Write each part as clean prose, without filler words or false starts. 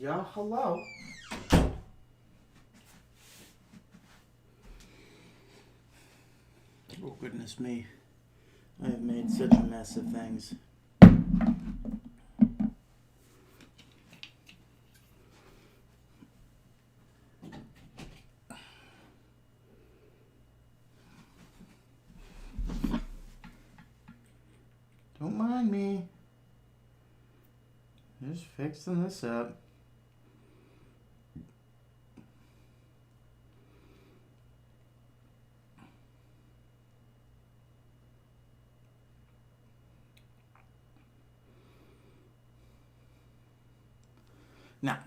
Yeah, hello. Oh, goodness me. I have made such a mess of things. Don't mind me. Just fixing this up. Now,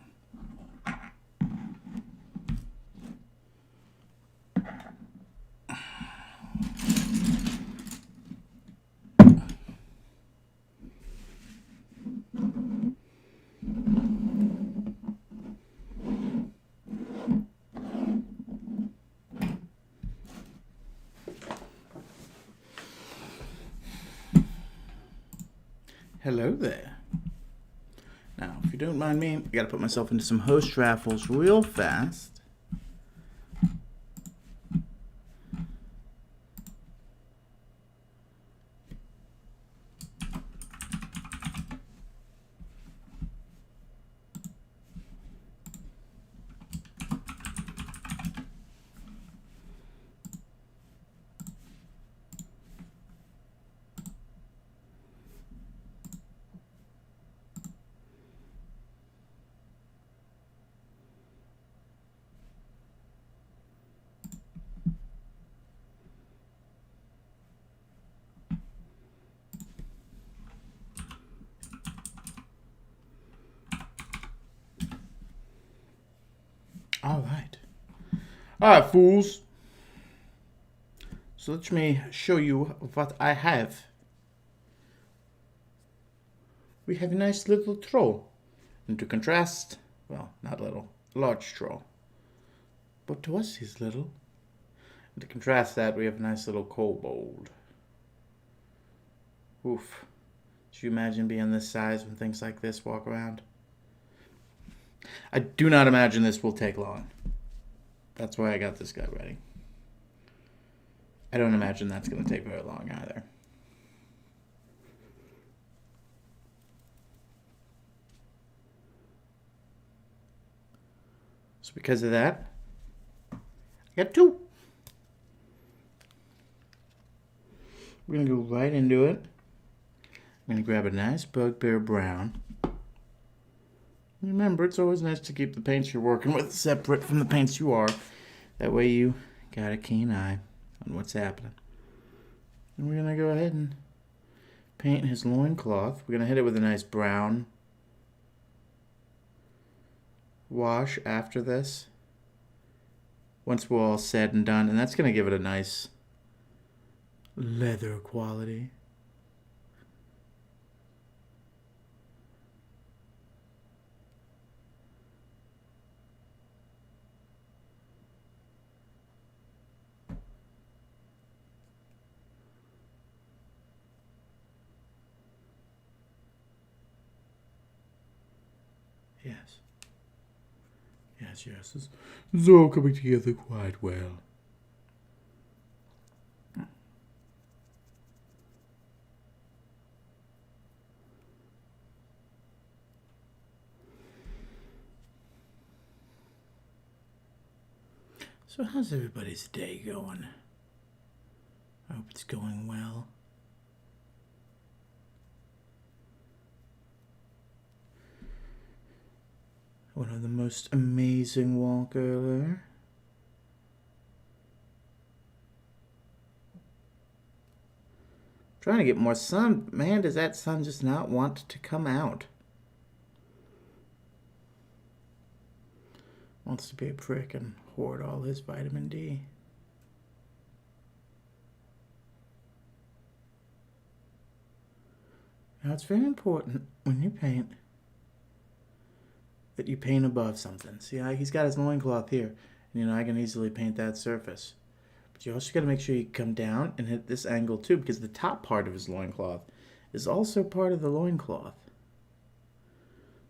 hello there. Now, if you don't mind me, I gotta put myself into some host raffles real fast. Alright, fools. So let me show you what I have. We have a nice little troll. And to contrast, well, not little, large troll. But to us he's little. And to contrast that, we have a nice little kobold. Oof. Could you imagine being this size when things like this walk around? I do not imagine this will take long. That's why I got this guy ready. I don't imagine that's going to take very long either. So because of that, I got two. We're going to go right into it. I'm going to grab a nice Bugbear Brown. Remember, it's always nice to keep the paints you're working with separate from the paints you are. That way you got a keen eye on what's happening. And we're going to go ahead and paint his loincloth. We're going to hit it with a nice brown wash after this. Once we're all said and done. And that's going to give it a nice leather quality. Yes. Yes. This is all coming together quite well. So how's everybody's day going? I hope it's going well. One of the most amazing walk earlier. Trying to get more sun. Man, does that sun just not want to come out? Wants to be a prick and hoard all his vitamin D. Now it's very important when you paint that you paint above something. See, he's got his loincloth here. And, I can easily paint that surface. But you also got to make sure you come down and hit this angle too, because the top part of his loincloth is also part of the loincloth.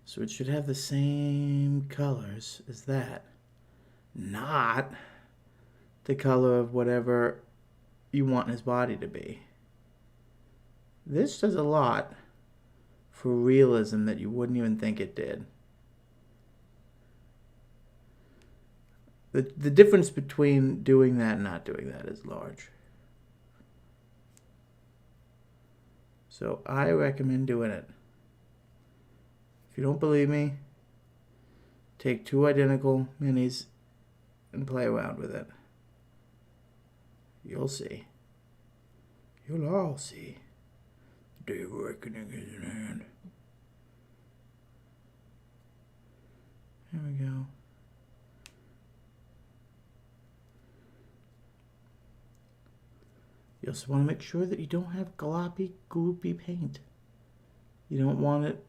So it should have the same colors as that. Not the color of whatever you want his body to be. This does a lot for realism that you wouldn't even think it did. The difference between doing that and not doing that is large. So I recommend doing it. If you don't believe me, take 2 identical minis and play around with it. You'll see. You'll all see. The day of reckoning is in hand. There we go. You also want to make sure that you don't have gloppy, gloopy paint. You don't want it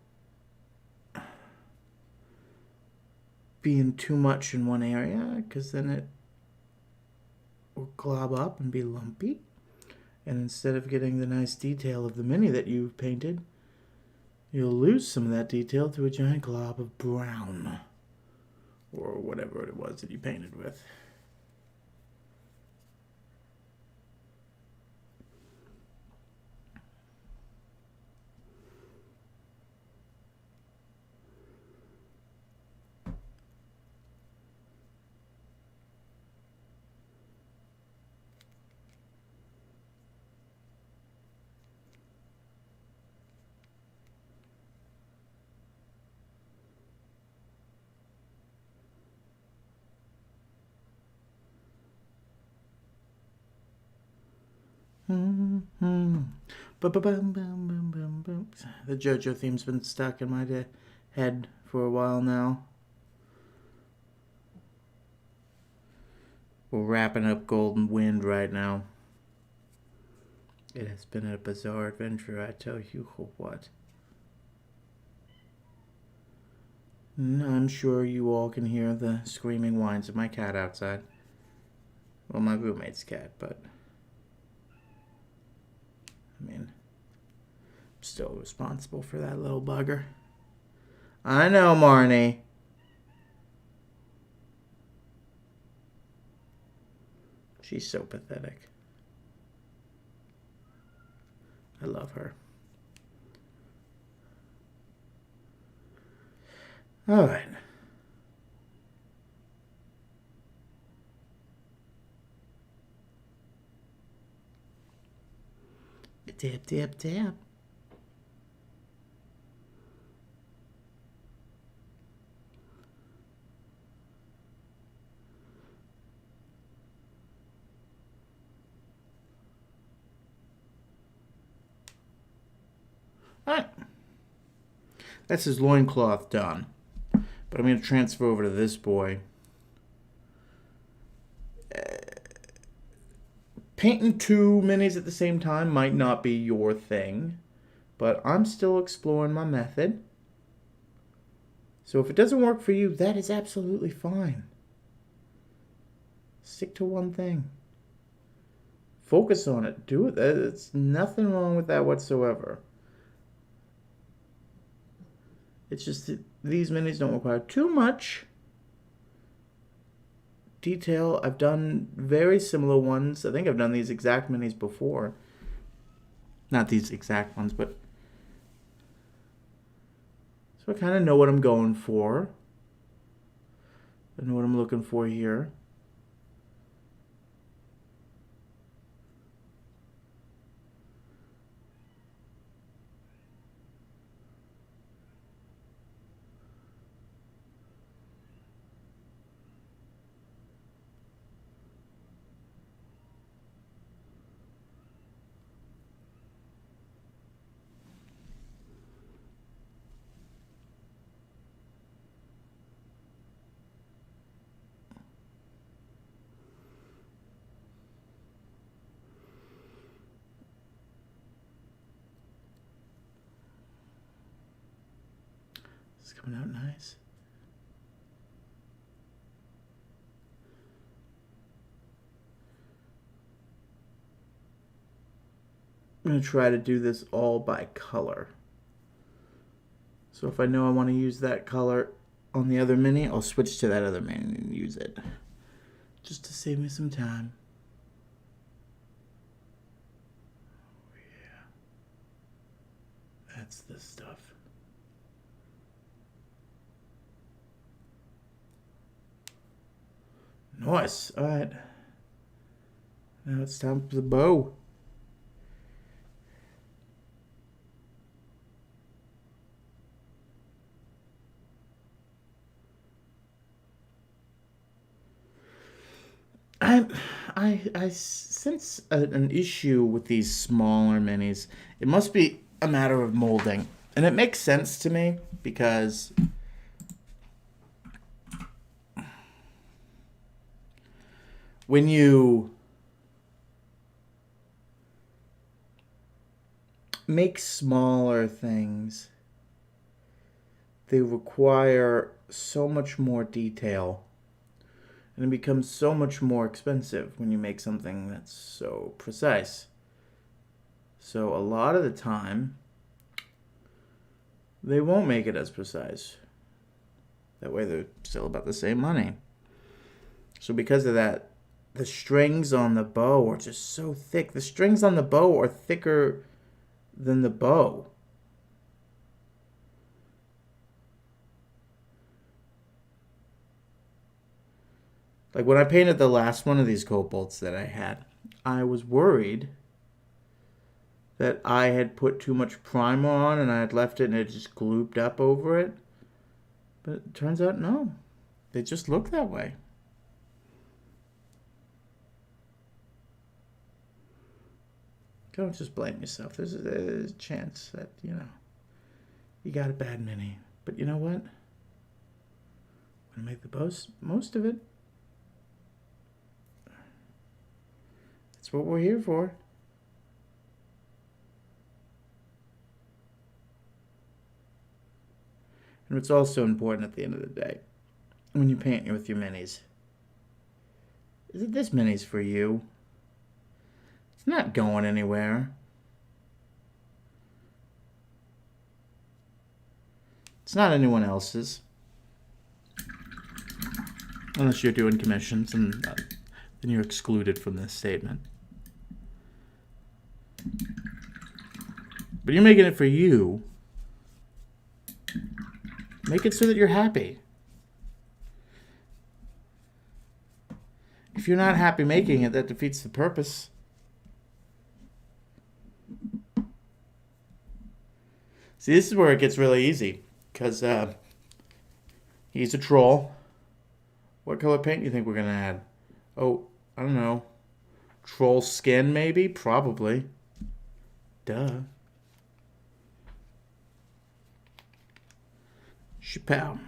being too much in one area, because then it will glob up and be lumpy. And instead of getting the nice detail of the mini that you've painted, you'll lose some of that detail to a giant glob of brown. Or whatever it was that you painted with. The JoJo theme's been stuck in my head for a while now. We're wrapping up Golden Wind right now. It has been a bizarre adventure, I tell you what. And I'm sure you all can hear the screaming whines of my cat outside. Well, my roommate's cat, but I mean, I'm still responsible for that little bugger. I know, Marnie. She's so pathetic. I love her. All right. Tap, tap, tap. Alright. That's his loincloth done. But I'm going to transfer over to this boy. Painting two minis at the same time might not be your thing. But I'm still exploring my method. So if it doesn't work for you, that is absolutely fine. Stick to one thing. Focus on it. Do it. There's nothing wrong with that whatsoever. It's just that these minis don't require too much detail. I've done very similar ones. I think I've done these exact minis before. Not these exact ones, but... So I kind of know what I'm going for. I know what I'm looking for here. It's coming out nice. I'm going to try to do this all by color. So if I know I want to use that color on the other mini, I'll switch to that other mini and use it. Just to save me some time. Oh yeah. That's the stuff. Nice. Alright. Now it's time for the bow. I sense an issue with these smaller minis. It must be a matter of molding. And it makes sense to me because when you make smaller things, they require so much more detail. And it becomes so much more expensive when you make something that's so precise. So a lot of the time, they won't make it as precise. That way they're still about the same money. So because of that, the strings on the bow are just so thick. The strings on the bow are thicker than the bow. Like when I painted the last one of these kobolds that I had, I was worried that I had put too much primer on and I had left it and it just glooped up over it. But it turns out no. They just look that way. Don't just blame yourself. There's a chance that, you got a bad mini. But you know what? I'm going to make the most of it. That's what we're here for. And it's also important at the end of the day, when you paint with your minis, is it this mini's for you? It's not going anywhere. It's not anyone else's. Unless you're doing commissions, and then you're excluded from this statement. But you're making it for you. Make it so that you're happy. If you're not happy making it, that defeats the purpose. See, this is where it gets really easy. Because he's a troll. What color paint do you think we're going to add? Oh, I don't know. Troll skin, maybe? Probably. Duh. Chappelle.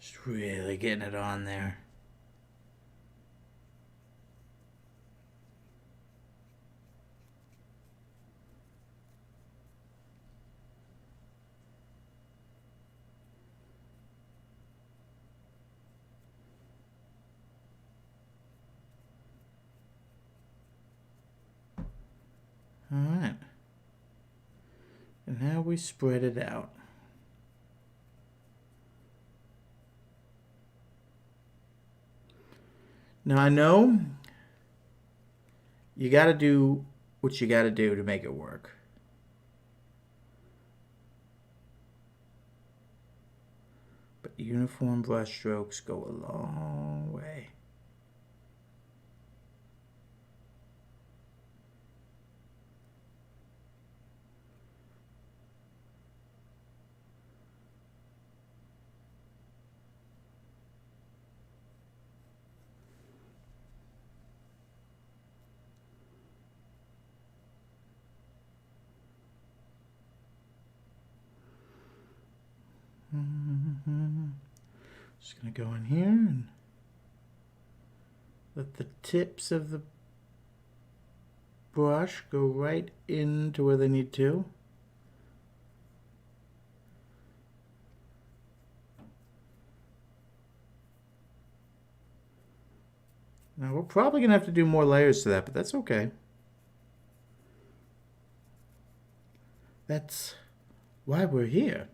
Just really getting it on there. All right. And now we spread it out. Now I know you got to do what you got to do to make it work. But uniform brush strokes go a long way. Just going to go in here and let the tips of the brush go right into where they need to. Now we're probably going to have to do more layers to that, but that's okay. That's why we're here.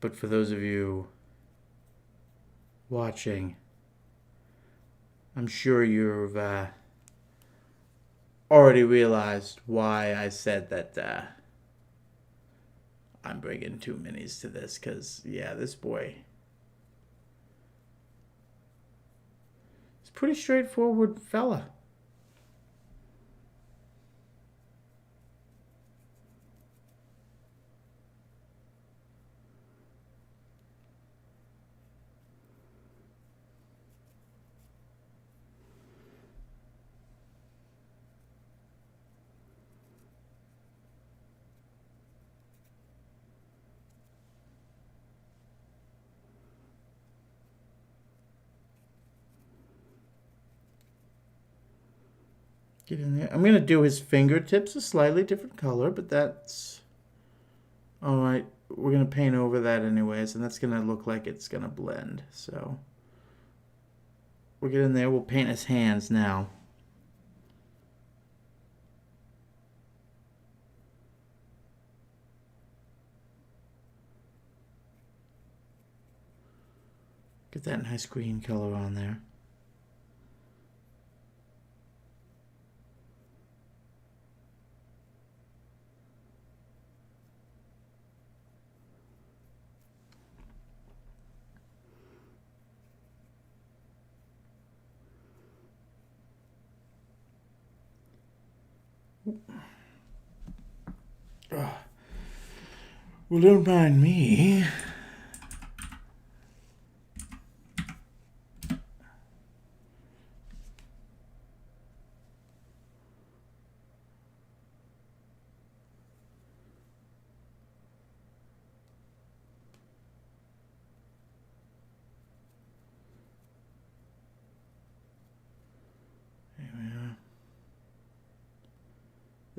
But for those of you watching, I'm sure you've already realized why I said that I'm bringing 2 minis to this. Because, yeah, this boy is a pretty straightforward fella. Get in there. I'm going to do his fingertips a slightly different color, but that's all right. We're going to paint over that anyways, and that's going to look like it's going to blend. So we'll get in there. We'll paint his hands now. Get that nice green color on there. Well, don't mind me.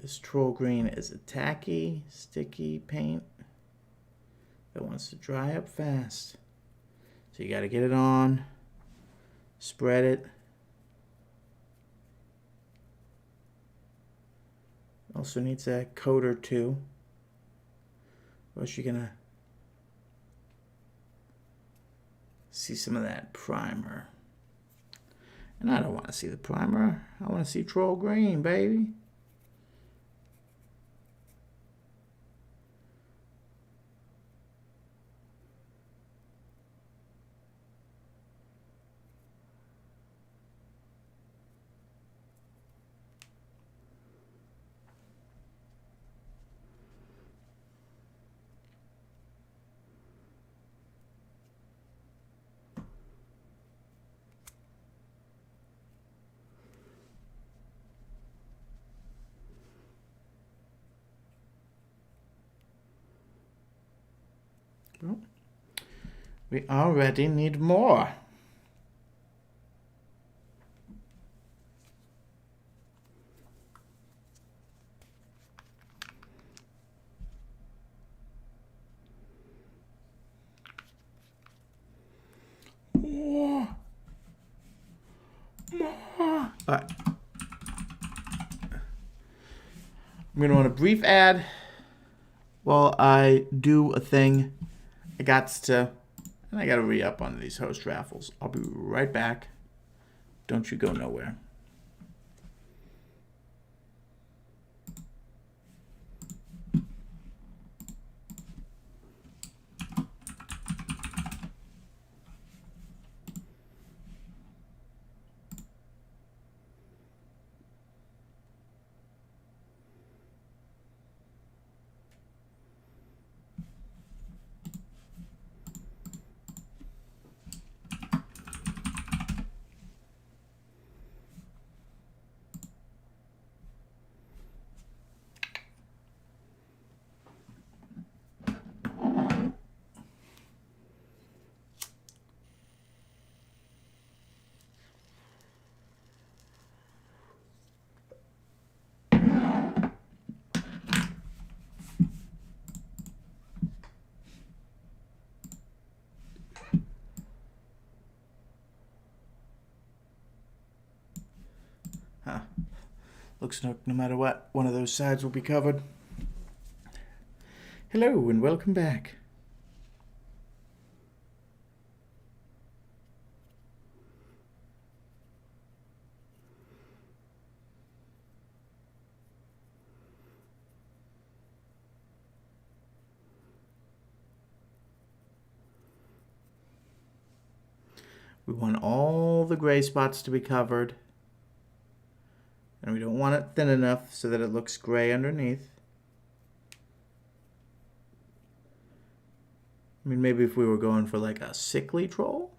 This troll green is a tacky, sticky paint that wants to dry up fast. So you got to get it on, spread it. Also needs a coat or two. Or else you're going to see some of that primer. And I don't want to see the primer. I want to see troll green, baby. Well, we already need more. More. All right. I'm going to want a brief ad while I do a thing. I got to re-up on these host raffles. I'll be right back. Don't you go nowhere. Looks like no matter what, one of those sides will be covered. Hello and welcome back. We want all the gray spots to be covered. And we don't want it thin enough so that it looks gray underneath. I mean, maybe if we were going for like a sickly troll.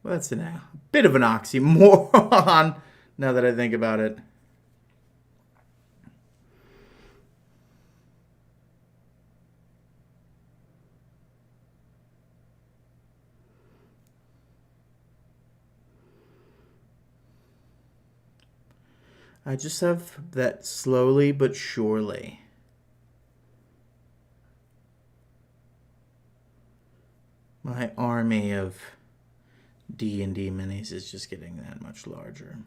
Well, that's a bit of an oxymoron now that I think about it. I just have that slowly but surely. My army of D&D minis is just getting that much larger.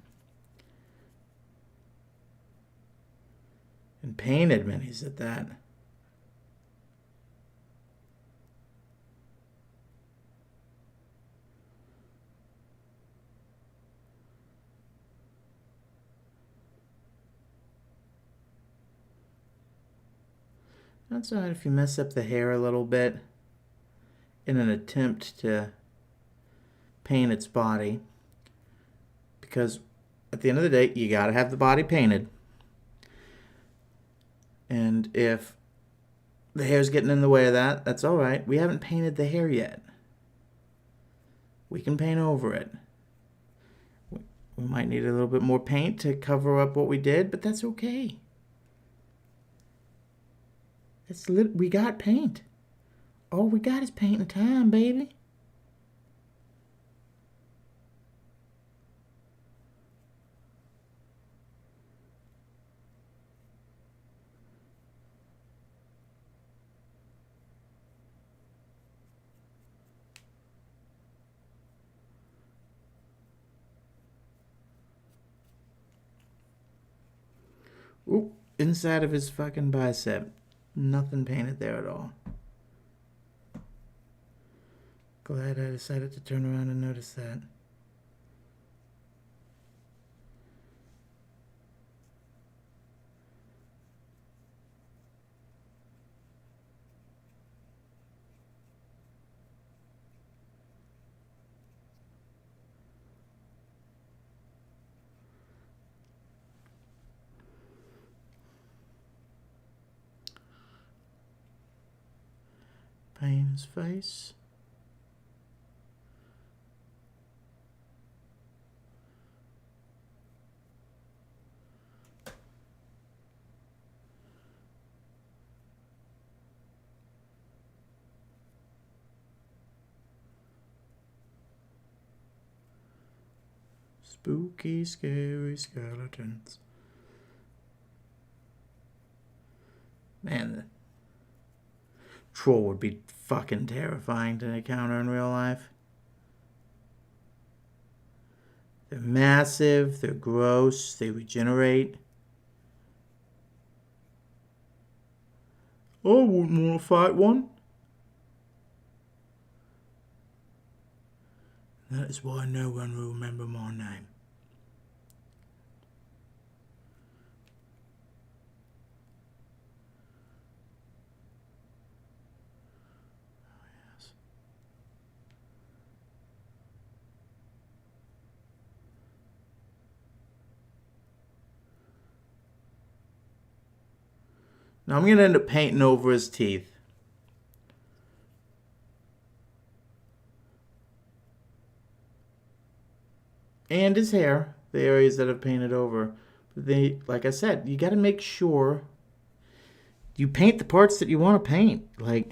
And painted minis at that. That's all right if you mess up the hair a little bit in an attempt to paint its body. Because at the end of the day, you gotta have the body painted. And if the hair's getting in the way of that, that's all right. We haven't painted the hair yet. We can paint over it. We might need a little bit more paint to cover up what we did, but that's okay. We got paint. All we got is paint and time, baby. Oop, inside of his fucking bicep. Nothing painted there at all. Glad I decided to turn around and notice that. Paint his face. Spooky, scary skeletons. Man, the troll would be fucking terrifying to encounter in real life. They're massive, they're gross, they regenerate. I wouldn't want to fight one. That is why no one will remember my name. Oh, yes. Now I'm going to end up painting over his teeth. And his hair, the areas that I've painted over. But they, like I said, you got to make sure you paint the parts that you want to paint. Like,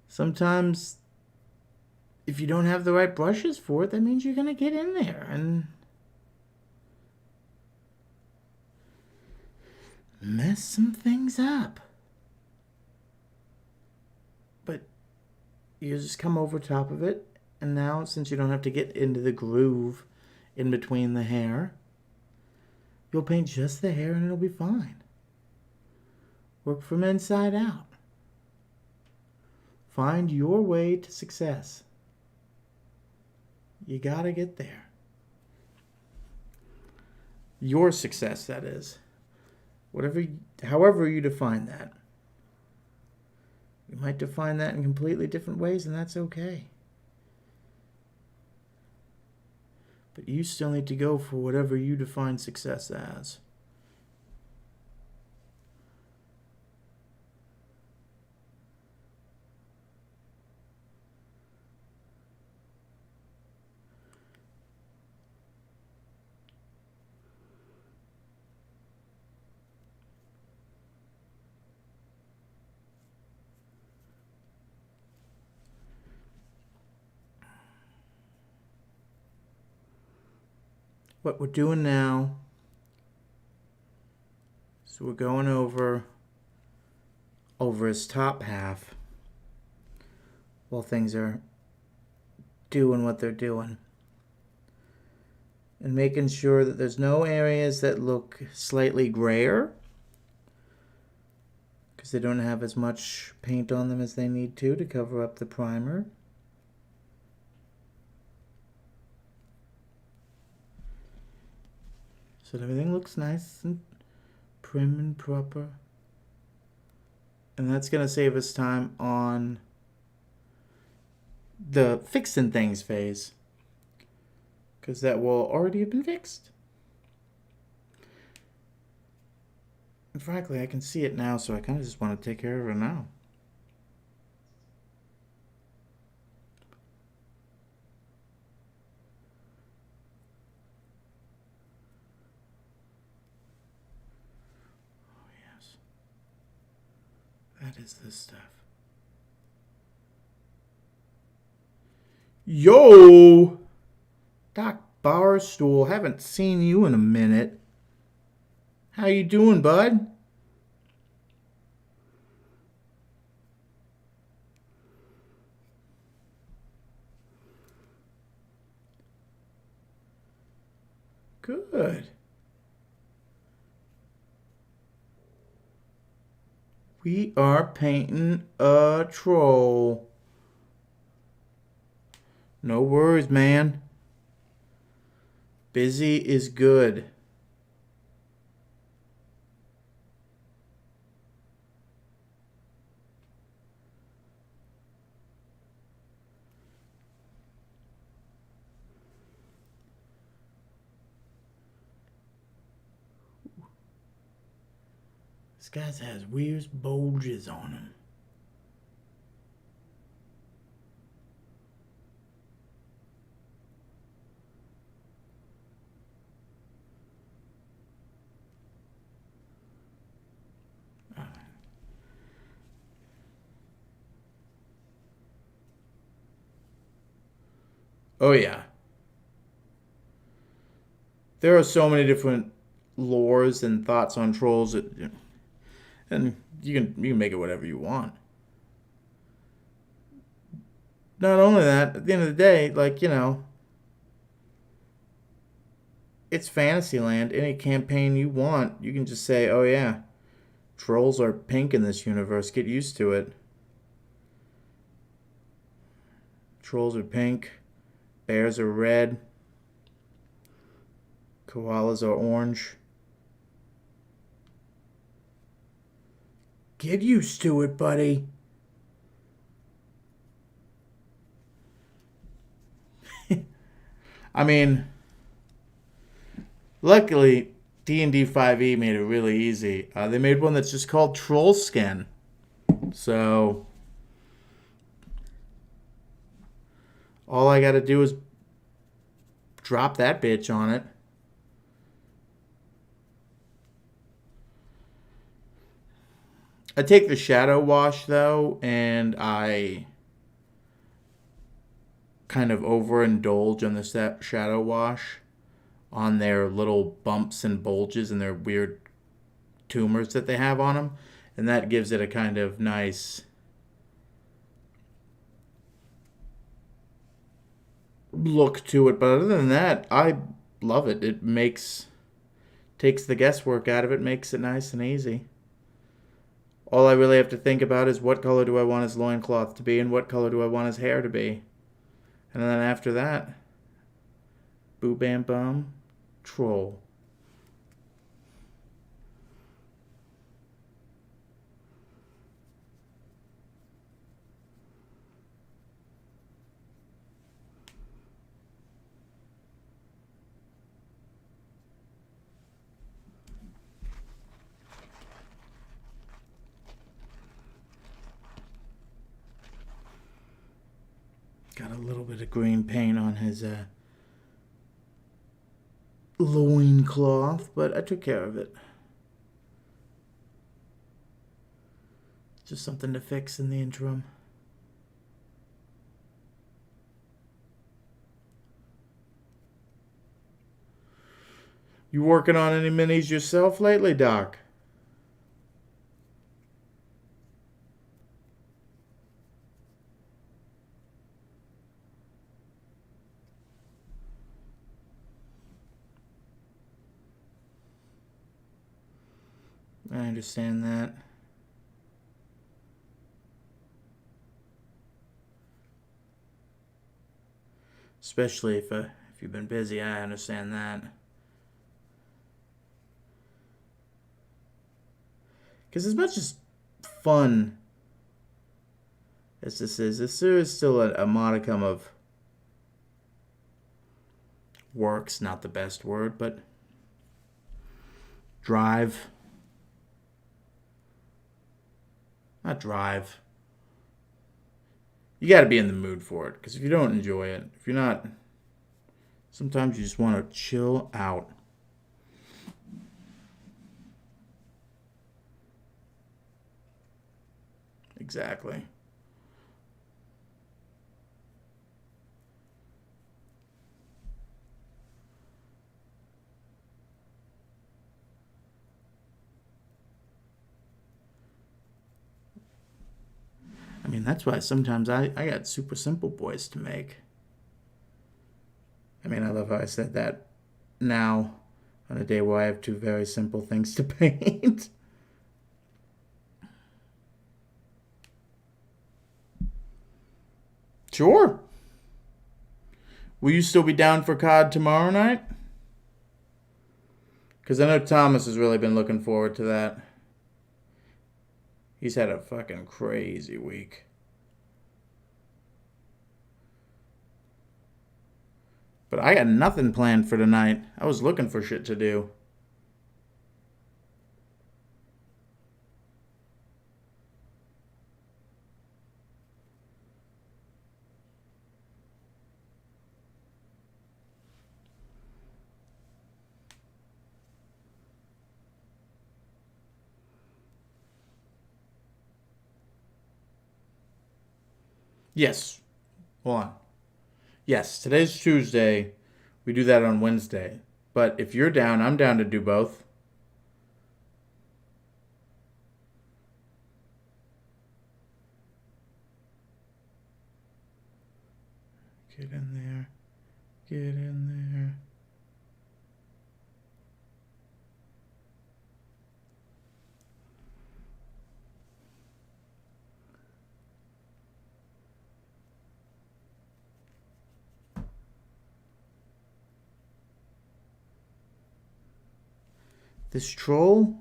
sometimes if you don't have the right brushes for it, that means you're going to get in there and mess some things up. But you just come over top of it. And now, since you don't have to get into the groove in between the hair, you'll paint just the hair and it'll be fine. Work from inside out. Find your way to success. You gotta get there. Your success, that is. However you define that. You might define that in completely different ways, and that's okay. But you still need to go for whatever you define success as. What we're doing now, so we're going over his top half while things are doing what they're doing. And making sure that there's no areas that look slightly grayer, because they don't have as much paint on them as they need to cover up the primer. So that everything looks nice and prim and proper. And that's going to save us time on the fixing things phase, because that will already have been fixed. And frankly, I can see it now, so I kind of just want to take care of it now. That is this stuff. Yo! Doc Barstool, haven't seen you in a minute. How you doing, bud? Good. We are painting a troll. No worries, man. Busy is good. This guy has weird bulges on him. Oh yeah. There are so many different lores and thoughts on trolls, and you can make it whatever you want. Not only that, at the end of the day, like, it's Fantasyland. Any campaign you want, you can just say, oh yeah, trolls are pink in this universe. Get used to it. Trolls are pink. Bears are red. Koalas are orange. Get used to it, buddy. I mean, luckily, D&D 5e made it really easy. They made one that's just called Troll Skin. So, all I gotta do is drop that bitch on it. I take the shadow wash, though, and I kind of overindulge on the shadow wash on their little bumps and bulges and their weird tumors that they have on them. And that gives it a kind of nice look to it. But other than that, I love it. It takes the guesswork out of it, makes it nice and easy. All I really have to think about is what color do I want his loincloth to be and what color do I want his hair to be. And then after that, boo bam bum, troll. Got a little bit of green paint on his loincloth, but I took care of it. Just something to fix in the interim. You working on any minis yourself lately, Doc? I understand that. Especially if you've been busy, I understand that. Because as much as fun as this is still a modicum of work's not the best word, but drive. Not drive. You got to be in the mood for it. Because if you don't enjoy it, if you're not, sometimes you just want to chill out. Exactly. I mean, that's why sometimes I got super simple boys to make. I mean, I love how I said that now on a day where I have two very simple things to paint. Sure. Will you still be down for COD tomorrow night? Because I know Thomas has really been looking forward to that. He's had a fucking crazy week. But I got nothing planned for tonight. I was looking for shit to do. Yes. Hold on. Yes, today's Tuesday. We do that on Wednesday. But if you're down, I'm down to do both. Get in there. Get in there. This troll?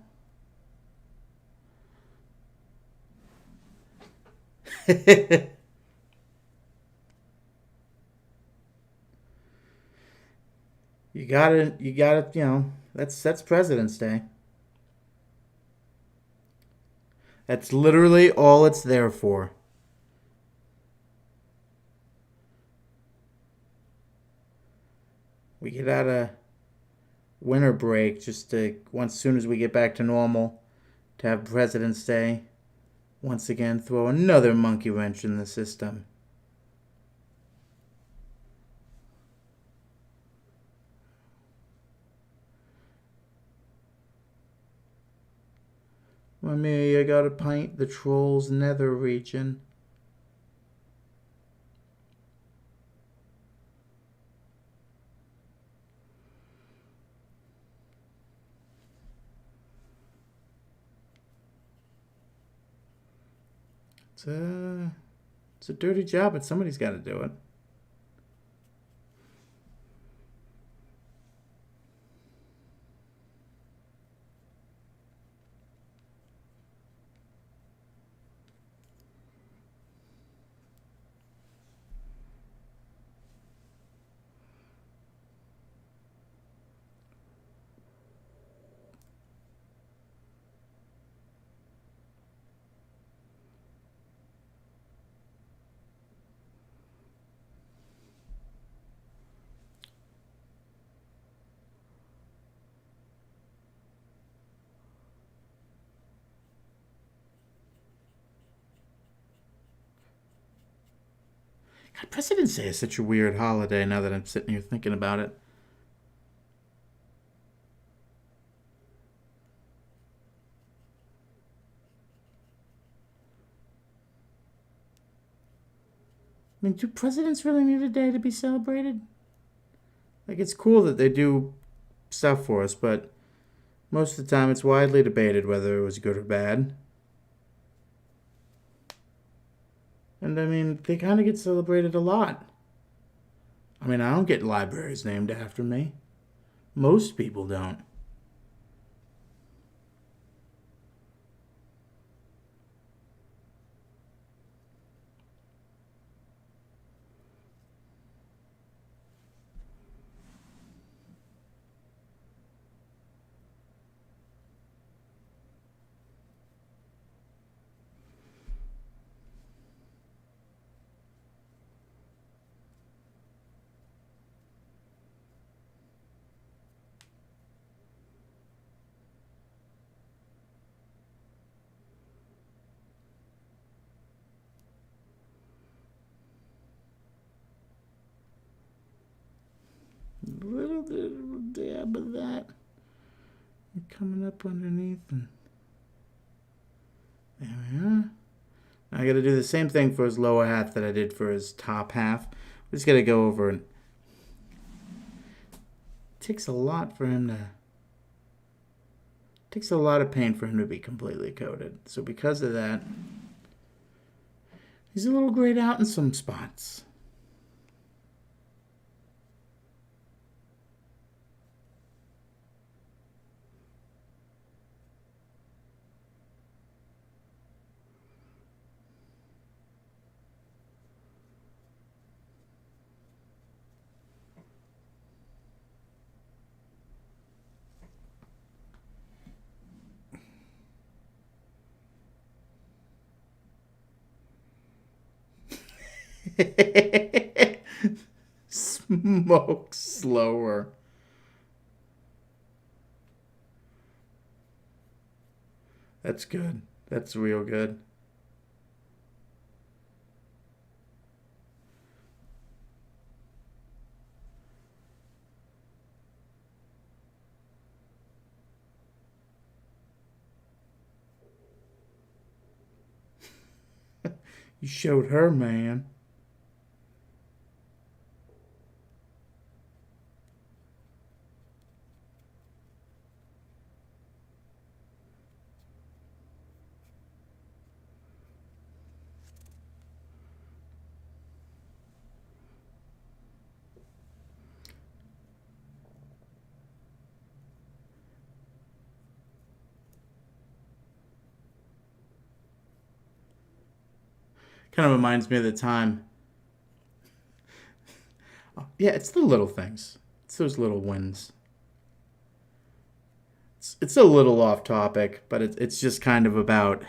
You gotta, that's President's Day. That's literally all it's there for. We get out of winter break just to, once soon as we get back to normal, to have President's Day once again throw another monkey wrench in the system. Mommy, I gotta paint the troll's nether region. It's a dirty job, but somebody's got to do it. God, President's Day is such a weird holiday now that I'm sitting here thinking about it. I mean, do presidents really need a day to be celebrated? Like, it's cool that they do stuff for us, but most of the time it's widely debated whether it was good or bad. And I mean, they kind of get celebrated a lot. I mean, I don't get libraries named after me. Most people don't. A little bit of a dab of that. Coming up underneath and there we are. Now I gotta do the same thing for his lower half that I did for his top half. We just gotta go over and it takes a lot for him to takes a lot of paint for him to be completely coated. So because of that, he's a little grayed out in some spots. Smoke slower. That's good. That's real good. You showed her, man. Kind of reminds me of the time. Yeah, it's the little things. It's those little wins. It's a little off topic, but it's just kind of about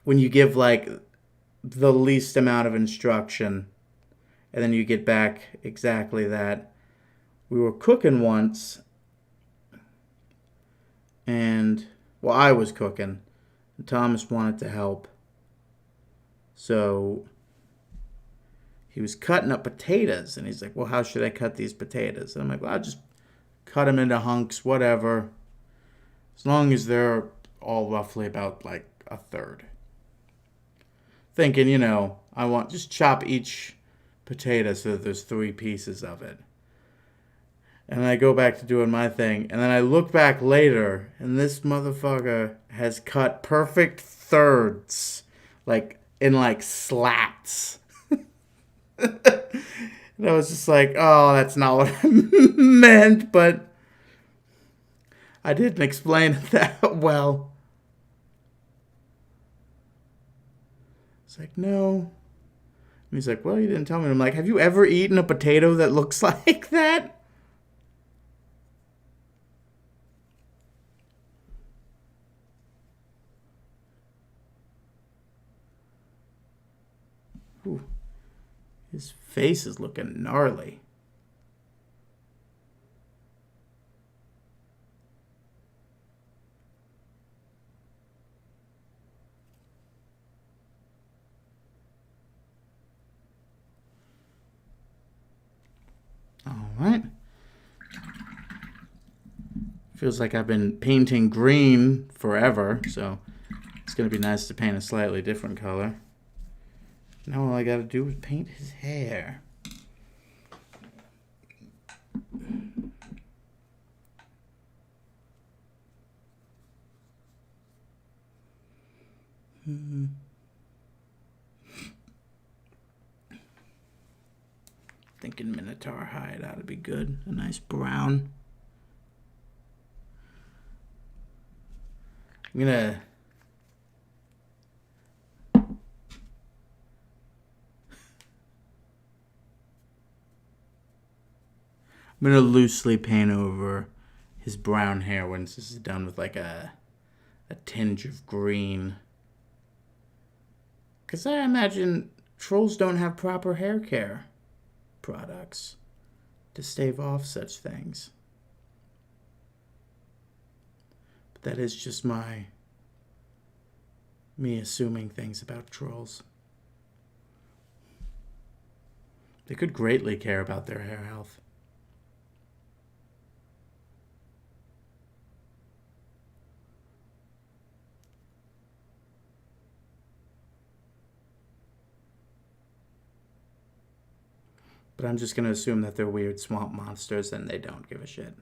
when you give like the least amount of instruction and then you get back exactly that. We were cooking once and, well, I was cooking and Thomas wanted to help. So he was cutting up potatoes and he's like, well, how should I cut these potatoes? And I'm like, well, I'll just cut them into hunks, whatever. As long as they're all roughly about like a third. Thinking, I want just chop each potato so that there's 3 pieces of it. And I go back to doing my thing. And then I look back later, and this motherfucker has cut perfect thirds. Like, in like slats. And I was just like, oh, that's not what I meant. But I didn't explain it that well. It's like, no. And he's like, well, you didn't tell me. And I'm like, have you ever eaten a potato that looks like that? Ooh, his face is looking gnarly. All right. Feels like I've been painting green forever, so it's going to be nice to paint a slightly different color. Now all I got to do is paint his hair. Thinking Minotaur hide ought to be good. A nice brown. I'm gonna loosely paint over his brown hair once this is done with like a tinge of green. Because I imagine trolls don't have proper hair care products to stave off such things. But that is just me assuming things about trolls. They could greatly care about their hair health. But I'm just going to assume that they're weird swamp monsters and they don't give a shit.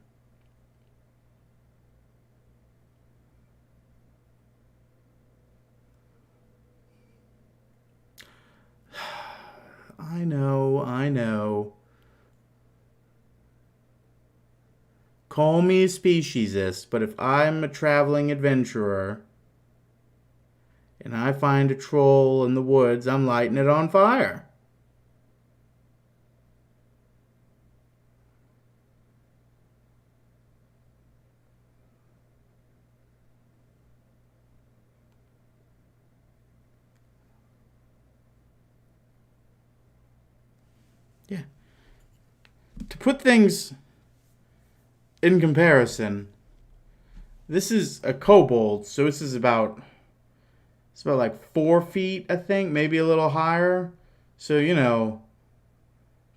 I know. Call me a speciesist, but if I'm a traveling adventurer and I find a troll in the woods, I'm lighting it on fire. Yeah. To put things in comparison, this is a kobold, so this is about like 4 feet, I think, maybe a little higher. So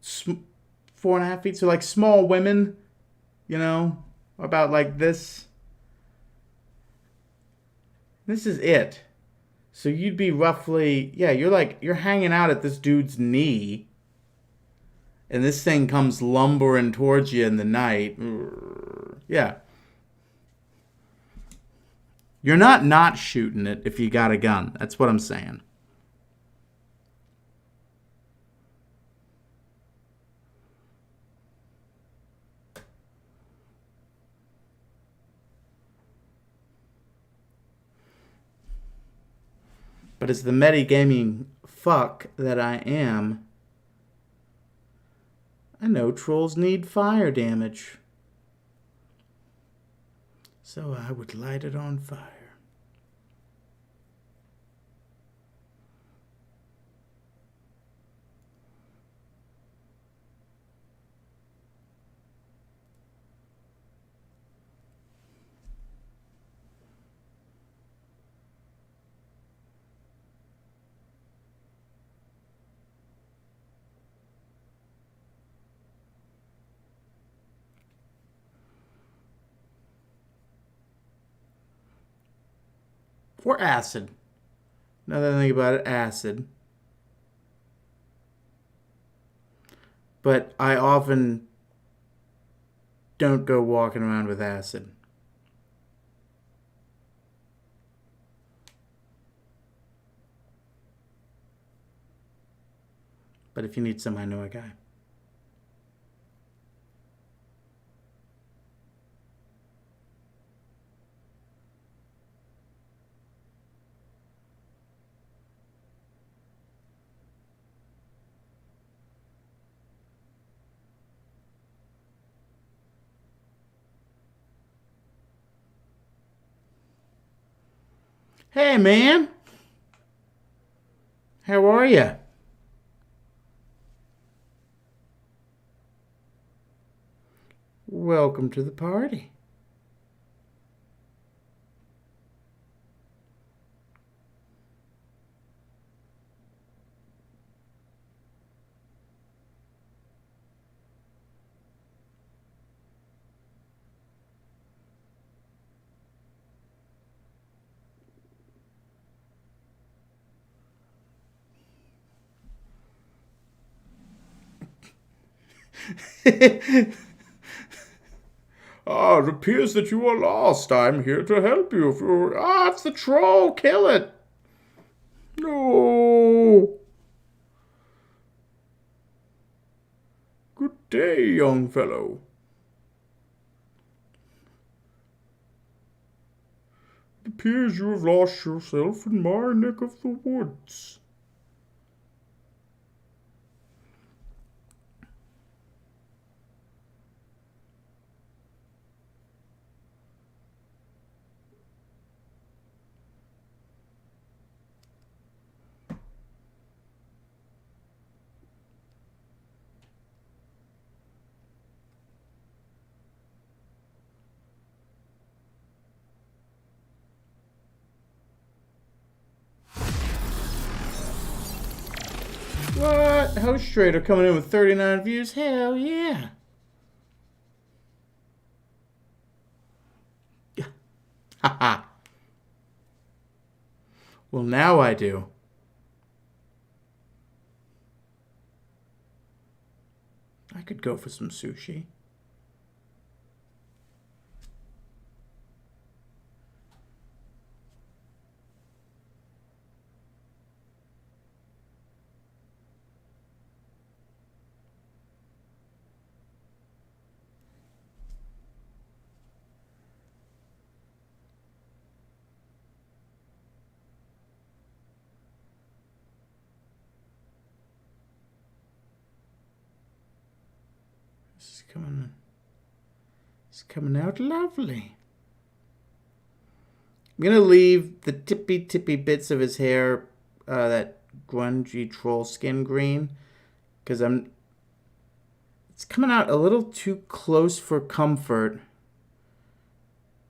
4.5 feet. So like small women, about like this. This is it. So you'd be roughly, yeah, you're hanging out at this dude's knee, and this thing comes lumbering towards you in the night. Yeah. You're not shooting it if you got a gun. That's what I'm saying. But as the metagaming fuck that I am, I know trolls need fire damage. So I would light it on fire. Or acid. Another thing about it, acid. But I often don't go walking around with acid. But if you need some, I know a guy. Hey, man. How are you? Welcome to the party. Ah, it appears that you are lost. I'm here to help you. It's the troll. Kill it. No. Good day, young fellow. It appears you have lost yourself in my neck of the woods. What? Host Trader coming in with 39 views? Hell yeah. Haha. Well, now I do. I could go for some sushi. It's coming out lovely. I'm gonna leave the tippy bits of his hair, that grungy troll skin green, because I'm It's coming out a little too close for comfort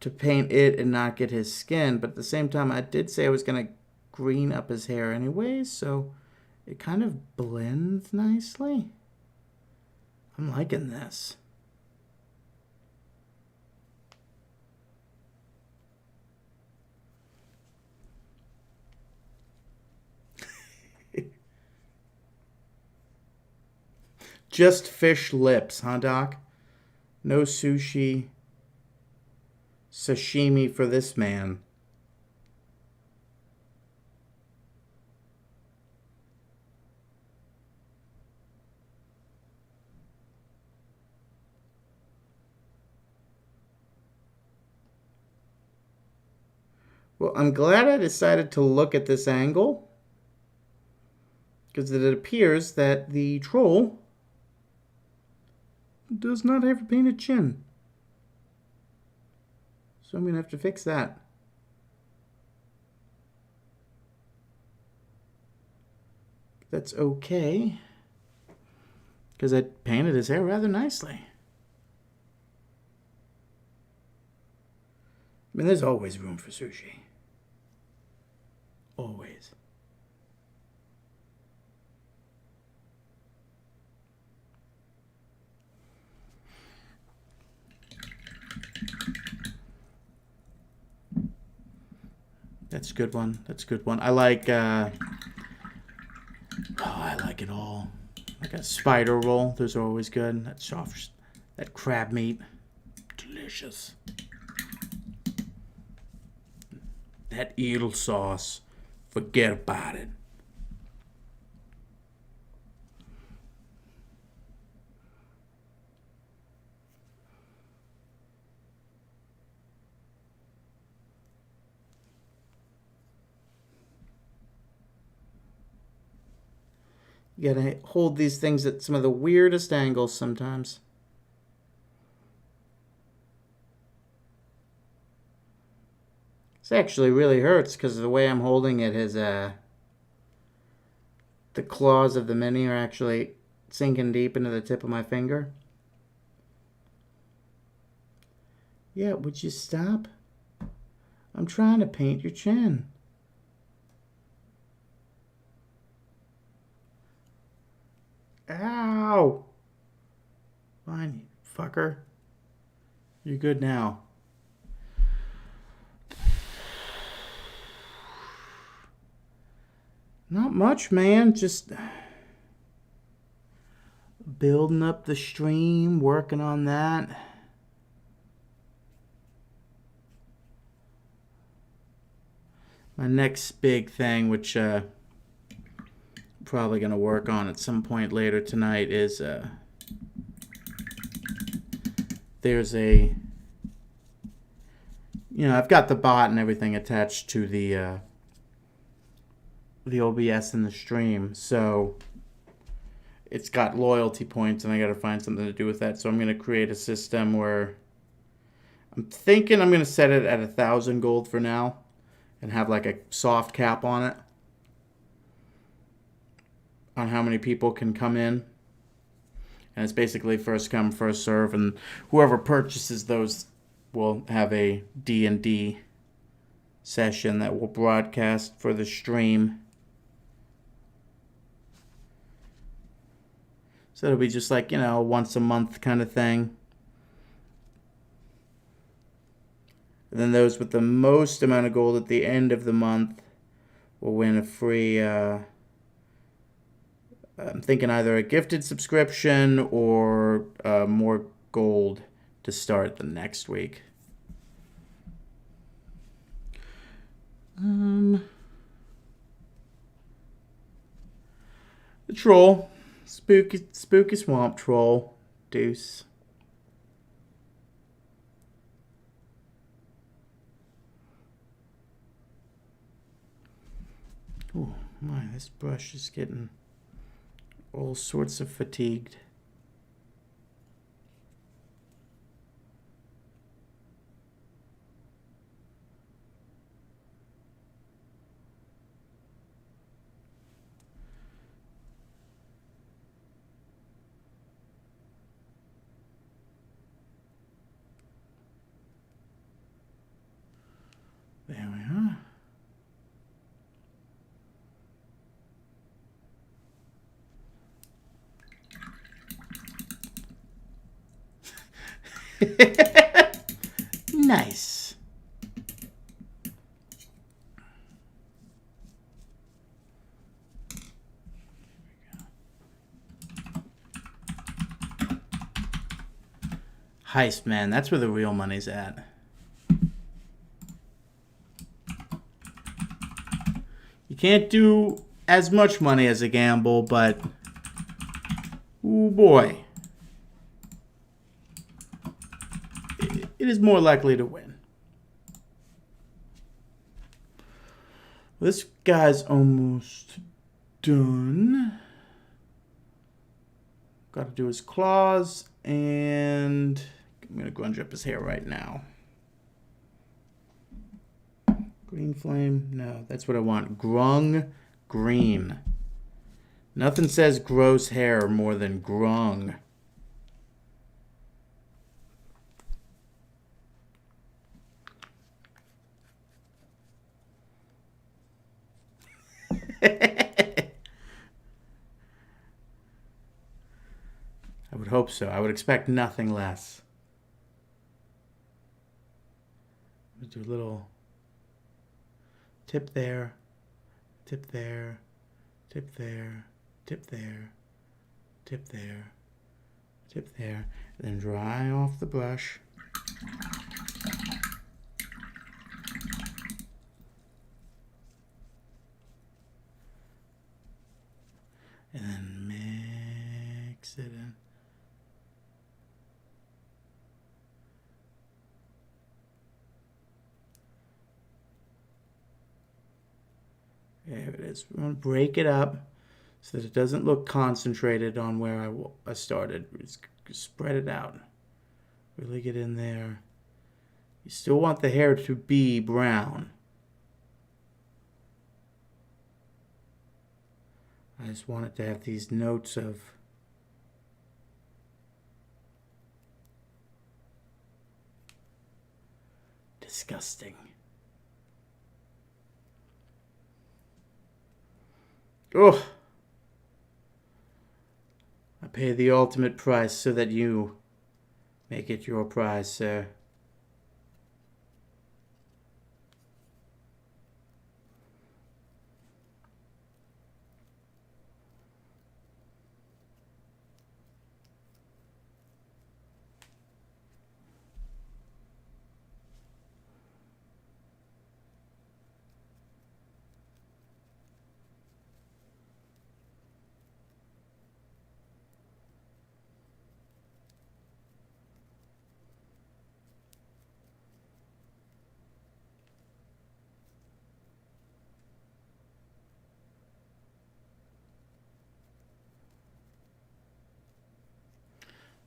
to paint it and not get his skin, but at the same time, I did say I was going to green up his hair anyways, so it kind of blends nicely. I'm liking this. Just fish lips, huh, Doc? No sushi, sashimi for this man. Well, I'm glad I decided to look at this angle, because it appears that the troll does not have a painted chin. So I'm going to have to fix that. That's okay, because I painted his hair rather nicely. I mean, there's always room for sushi. Always. That's a good one. That's a good one. I like, I like it all. Like a spider roll. Those are always good. That soft, that crab meat. Delicious. That eel sauce. Forget about it. You gotta hold these things at some of the weirdest angles sometimes. This actually really hurts because the way I'm holding it is the claws of the mini are actually sinking deep into the tip of my finger. Yeah, would you stop? I'm trying to paint your chin. Ow! Fine, you fucker. You're good now. Not much, man. Just building up the stream, working on that. My next big thing, which probably going to work on at some point later tonight, is there's a, you know, I've got the bot and everything attached to the OBS in the stream, so it's got loyalty points and I got to find something to do with that. So I'm going to create a system where I'm thinking I'm going to set it at 1,000 gold for now and have like a soft cap on it, on how many people can come in. And it's basically first come, first serve, and whoever purchases those will have a D&D session that will broadcast for the stream. So it'll be just like, you know, once a month kind of thing. And then those with the most amount of gold at the end of the month will win a free, I'm thinking either a gifted subscription or more gold to start the next week. The troll. Spooky swamp troll. Deuce. Oh my, this brush is getting all sorts of fatigued. There we are. Nice. Heist, man. That's where the real money's at. You can't do as much money as a gamble, but... ooh, boy. It is more likely to win. This guy's almost done. Got to do his claws, and I'm going to grunge up his hair right now. Green flame? No, that's what I want. Grung green. Nothing says gross hair more than grung. I would hope so. I would expect nothing less. Let's do a little tip there, tip there, tip there, tip there, tip there, tip there, and then dry off the brush. And then mix it in. There it is. We're going to break it up so that it doesn't look concentrated on where I started. Just spread it out. Really get in there. You still want the hair to be brown. I just want it to have these notes of disgusting. Oh, I pay the ultimate price so that you make it your prize, sir.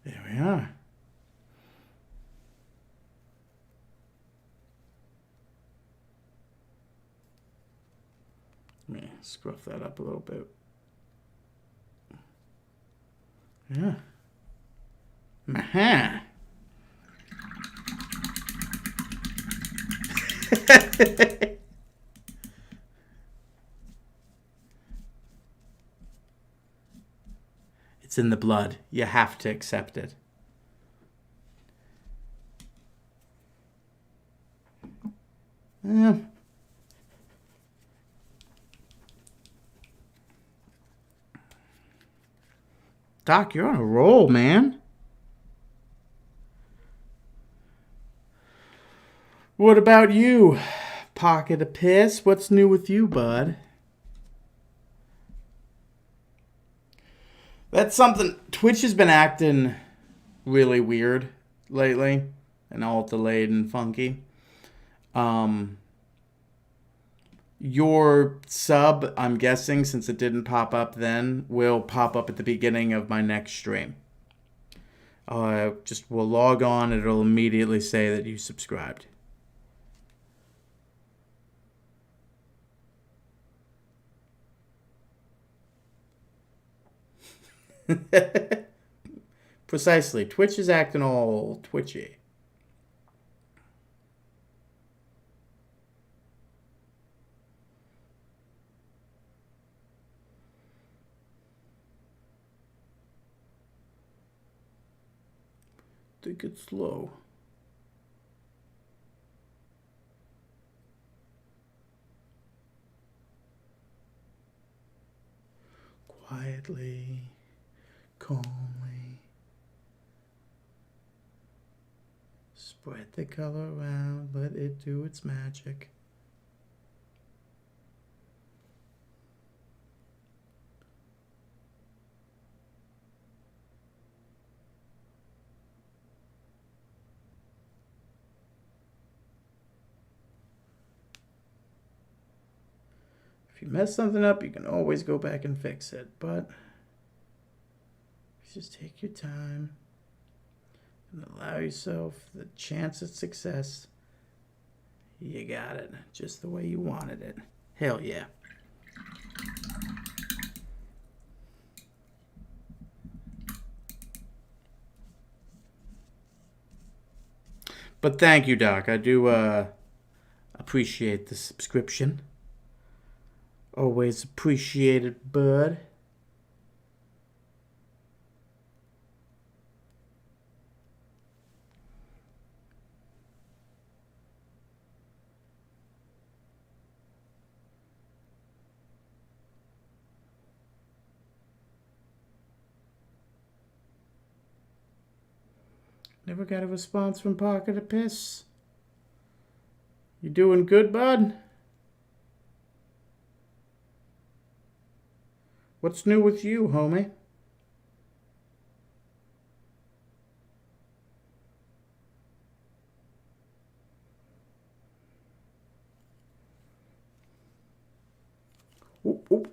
There we are. Let me scruff that up a little bit. Yeah. Aha. It's in the blood. You have to accept it. Yeah. Doc, you're on a roll, man. What about you? Pocket of piss? What's new with you, bud? That's something. Twitch has been acting really weird lately and all delayed and funky. Your sub, I'm guessing, since it didn't pop up then, will pop up at the beginning of my next stream. Just will log on and it'll immediately say that you subscribed. Precisely. Twitch is acting all twitchy. think it's low. Quietly, calmly, spread the color around, let it do its magic. If you mess something up, you can always go back and fix it, but just take your time and allow yourself the chance at success. You got it, just the way you wanted it. Hell yeah. But thank you, Doc. I do appreciate the subscription. Always appreciated, bud. Never got a response from Parker to piss. You doing good, bud? What's new with you, homie? Oop, oop.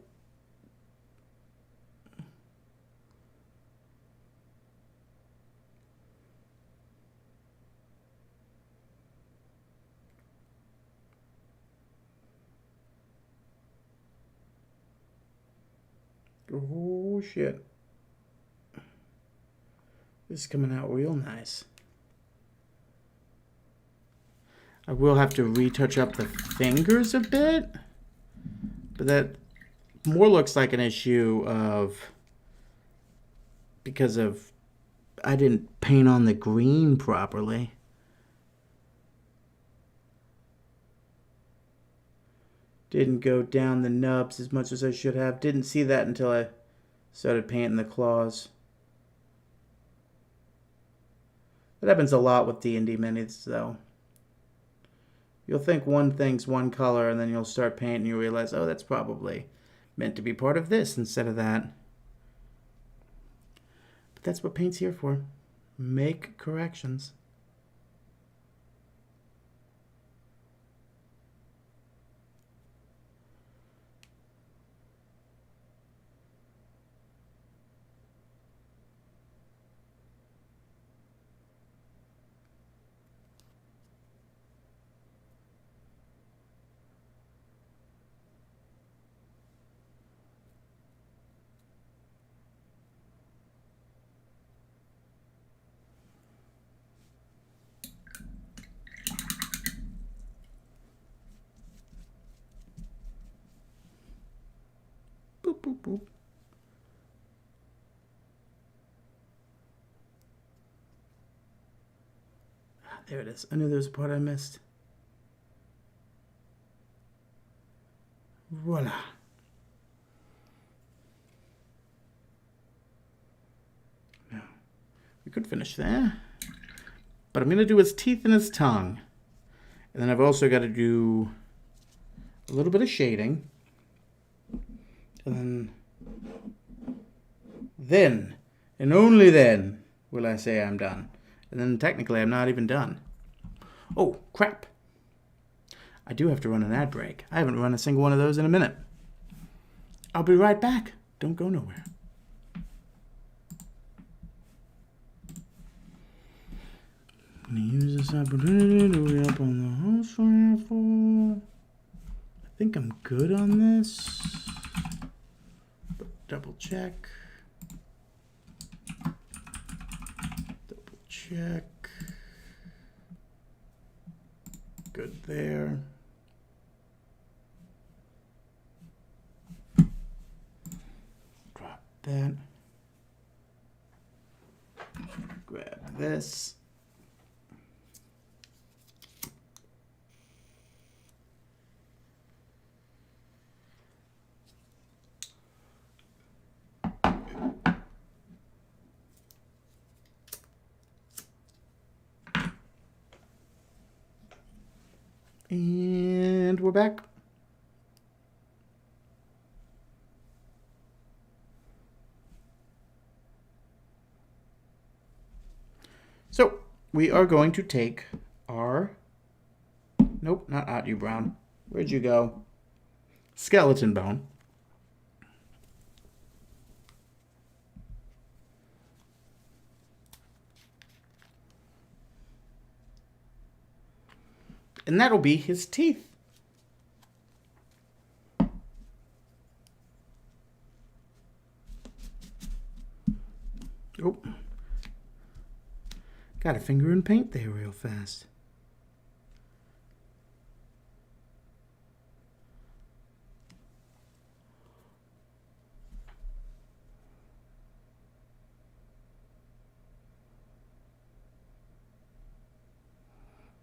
Oh, shit. This is coming out real nice. I will have to retouch up the fingers a bit, but that more looks like an issue of because of I didn't paint on the green properly. Didn't go down the nubs as much as I should have. Didn't see that until I started painting the claws. That happens a lot with D&D minis, though. You'll think one thing's one color, and then you'll start painting, and you realize, oh, that's probably meant to be part of this instead of that. But that's what paint's here for. Make corrections. Boop, boop, boop. Ah, there it is. I knew there was a part I missed. Voila. Now, we could finish there. But I'm going to do his teeth and his tongue. And then I've also got to do a little bit of shading. And then, and only then, will I say I'm done. And then technically I'm not even done. Oh, crap. I do have to run an ad break. I haven't run a single one of those in a minute. I'll be right back. Don't go nowhere. I'm going to use this opportunity to re-up on the host raffle. I think I'm good on this. But double check. Double check. Good there. Drop that. Grab this. we're back. So, we are going to take our... Nope, not Hot You Brown. Where'd you go? Skeleton bone. And that'll be his teeth. Oh. Got a finger in paint there real fast.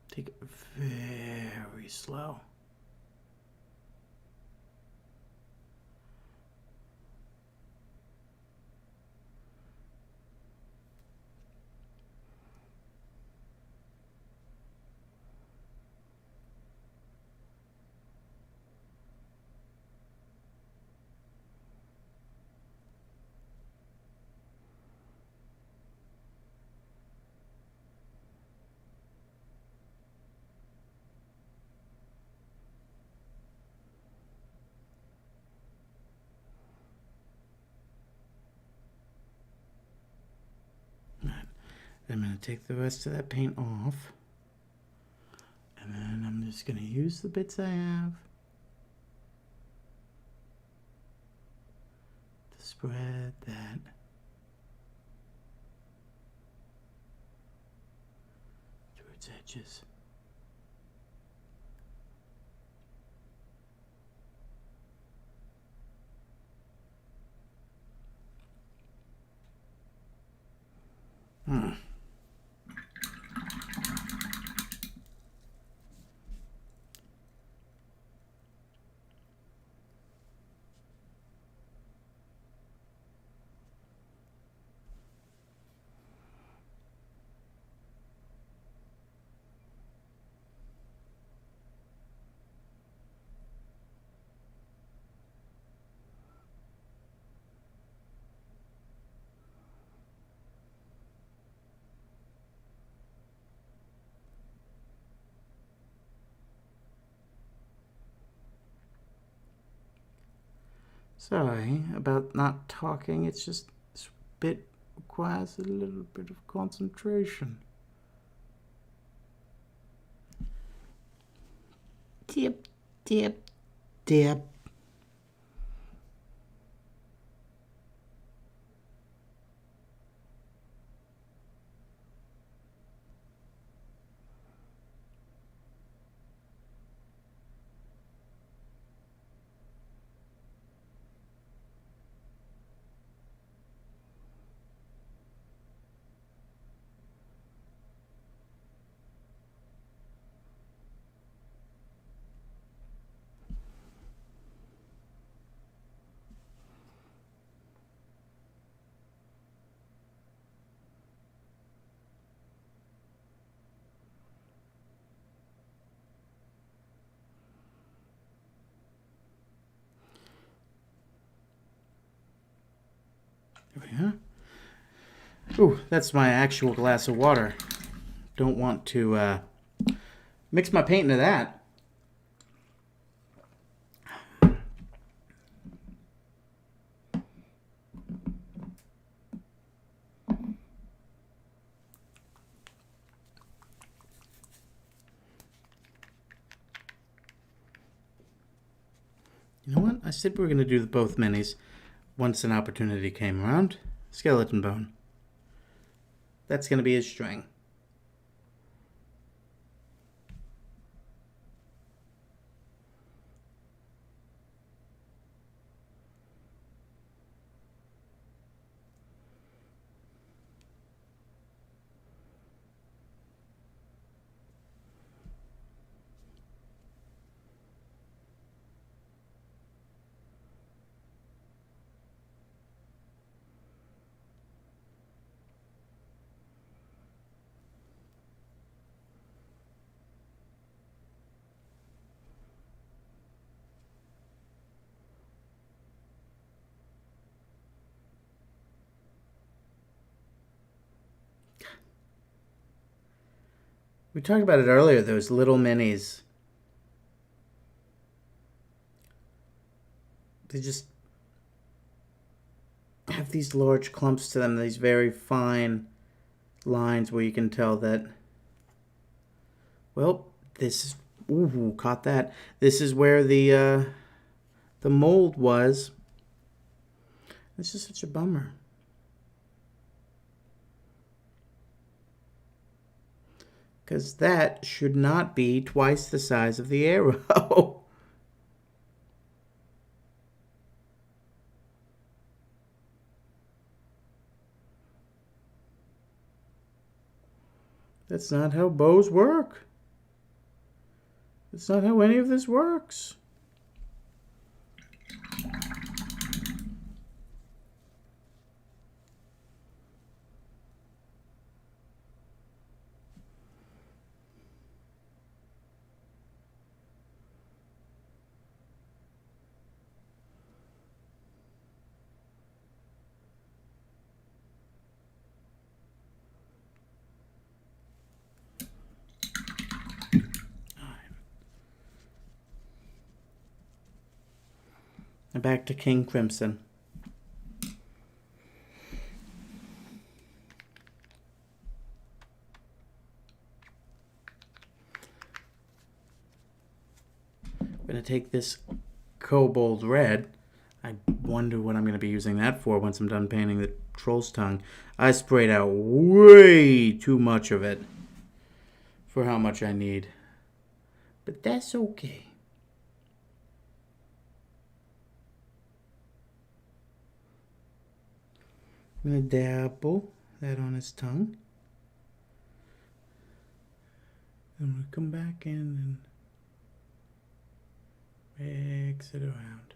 Take it very slow. I'm going to take the rest of that paint off. And then I'm just going to use the bits I have to spread that through its edges. Sorry about not talking. It's just this bit requires a little bit of concentration. Dip, dip, dip. There we are. Ooh, that's my actual glass of water. Don't want to mix my paint into that. You know what? I said we were going to do both minis once an opportunity came around. Skeleton bone. That's going to be his string. We talked about it earlier, those little minis. They just have these large clumps to them, these very fine lines where you can tell that, well, this is, ooh, caught that. This is where the mold was. This is such a bummer. Because that should not be twice the size of the arrow. That's not how bows work. That's not how any of this works. And back to King Crimson. I'm going to take this Kobold Red. I wonder what I'm going to be using that for once I'm done painting the Troll's Tongue. I sprayed out way too much of it for how much I need. But that's okay. I'm going to dabble that on his tongue. I'm going to come back in and mix it around.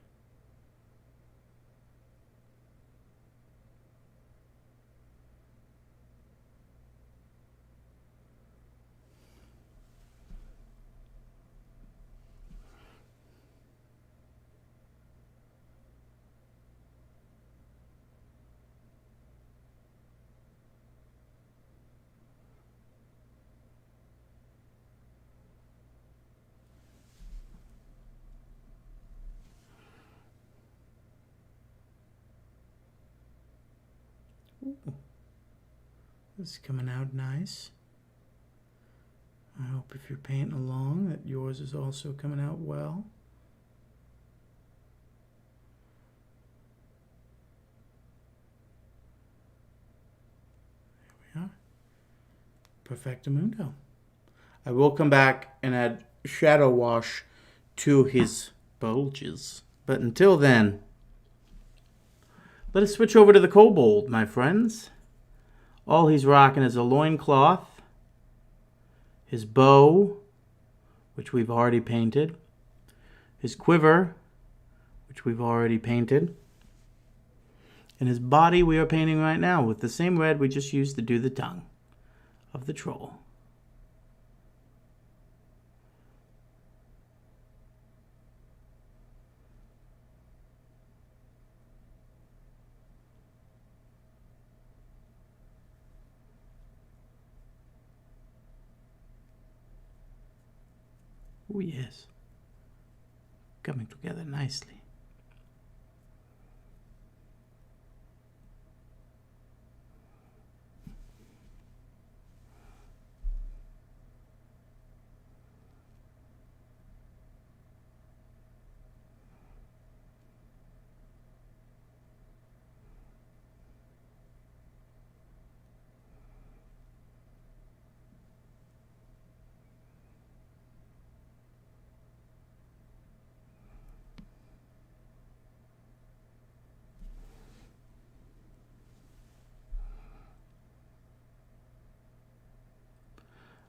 Ooh, this is coming out nice. I hope if you're painting along that yours is also coming out well. There we are. Perfectamundo. I will come back and add shadow wash to his bulges. But until then, let us switch over to the Kobold, my friends. All he's rocking is a loincloth, his bow, which we've already painted, his quiver, which we've already painted, and his body we are painting right now with the same red we just used to do the tongue of the troll. Oh yes, coming together nicely.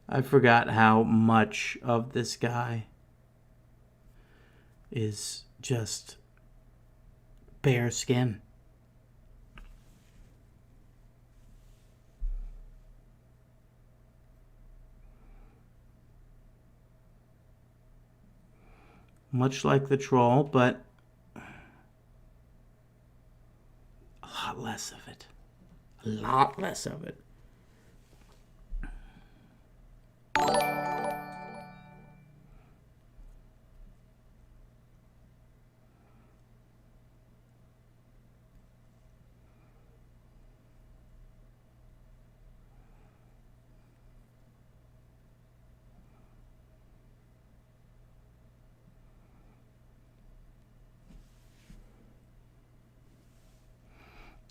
I forgot how much of this guy is just bare skin. Much like the troll, but a lot less of it. A lot less of it.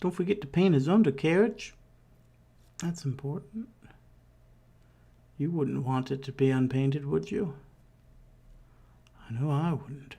Don't forget to paint his undercarriage. That's important. You wouldn't want it to be unpainted, would you? I know I wouldn't.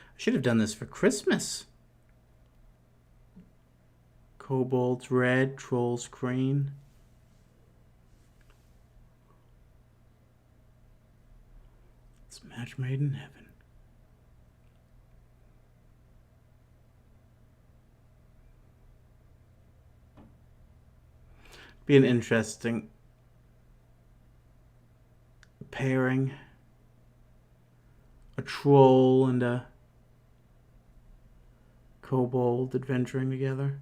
I should have done this for Christmas. Kobold's red, Troll's green. It's a match made in heaven. Be an interesting pairing. A troll and a kobold adventuring together.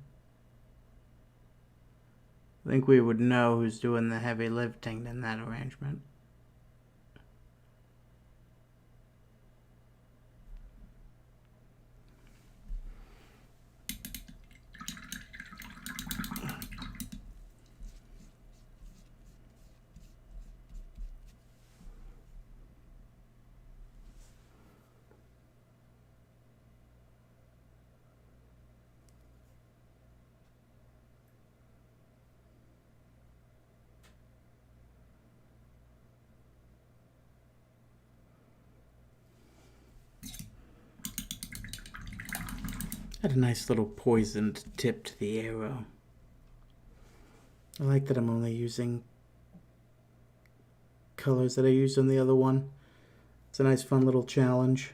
I think we would know who's doing the heavy lifting in that arrangement. Had a nice little poisoned tip to the arrow. I like that I'm only using colors that I used on the other one. It's a nice fun little challenge.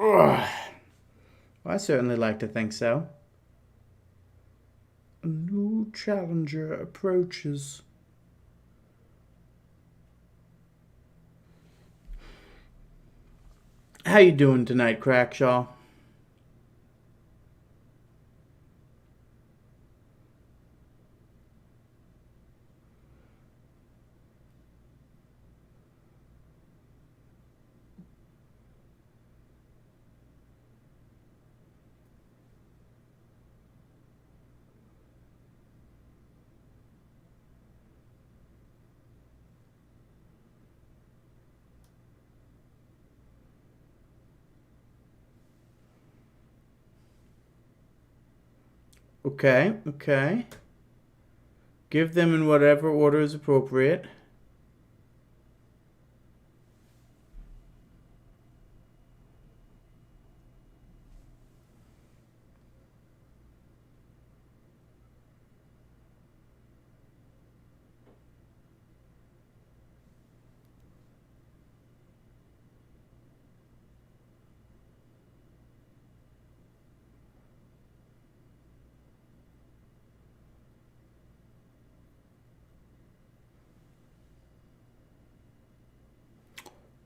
Ugh. Well, I certainly like to think so. A new challenger approaches. How you doing tonight, Crackshaw? Okay, okay. Give them in whatever order is appropriate.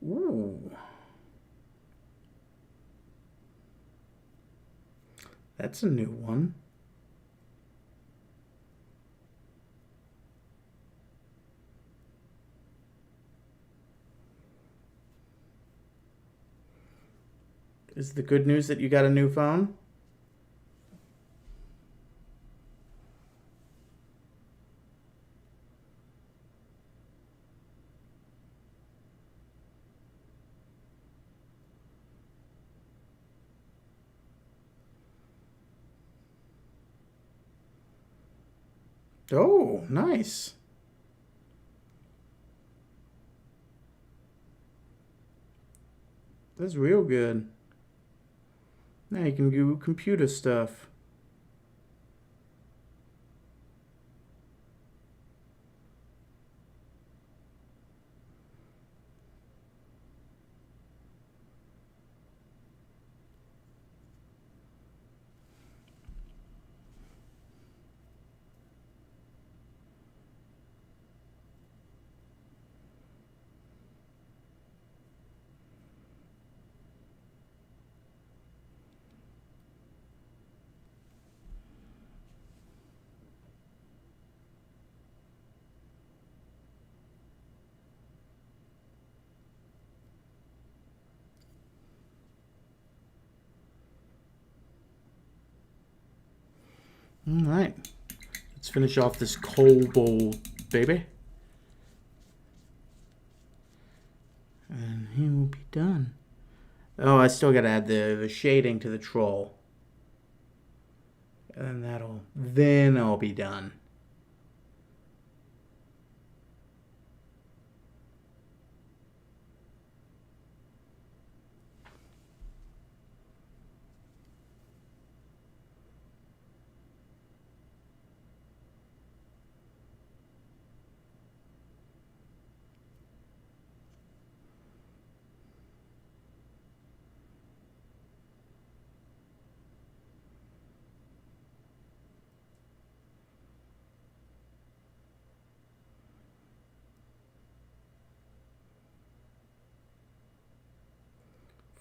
Ooh. That's a new one. Is the good news that you got a new phone? Oh, nice. That's real good. Now you can do computer stuff. All right. Let's finish off this Kobold, baby. And he will be done. Oh, I still gotta add the shading to the troll. And then I'll be done.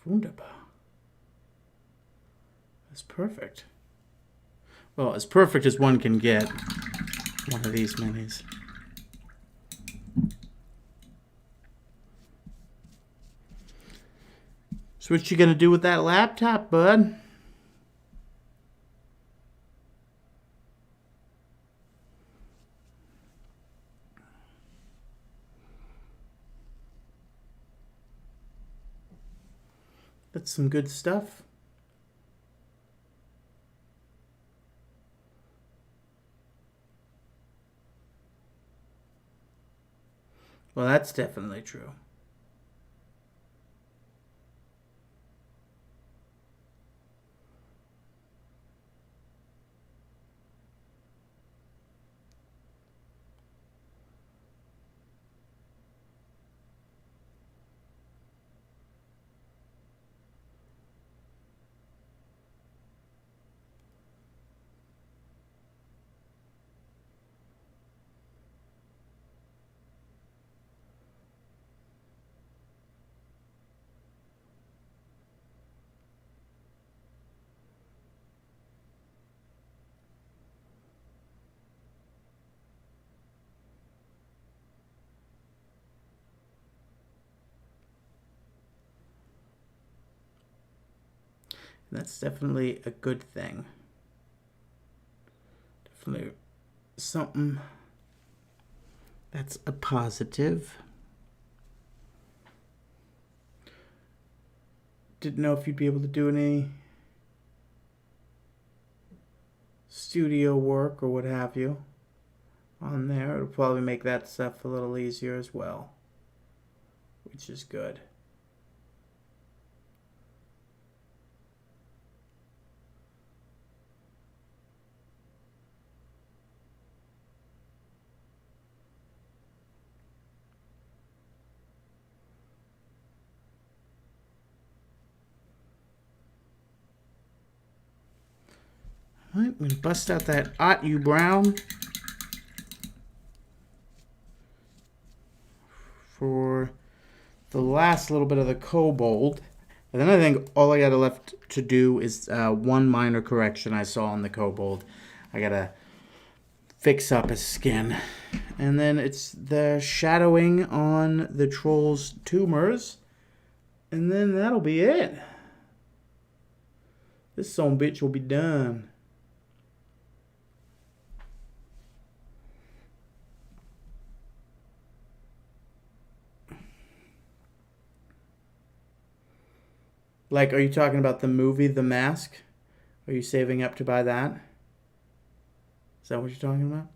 Wunderbar. That's perfect. Well, as perfect as one can get. One of these minis. So what you gonna do with that laptop, bud? That's some good stuff. Well, that's definitely true. That's definitely a good thing. Definitely something that's a positive. Didn't know if you'd be able to do any studio work or what have you on there. It'll probably make that stuff a little easier as well, which is good. All right, I'm going to bust out that Ot U Brown for the last little bit of the Kobold. And then I think all I got left to do is one minor correction I saw on the Kobold. I got to fix up his skin. And then it's the shadowing on the Troll's tumors. And then that'll be it. This son of a bitch will be done. Like, are you talking about the movie The Mask? Are you saving up to buy that? Is that what you're talking about?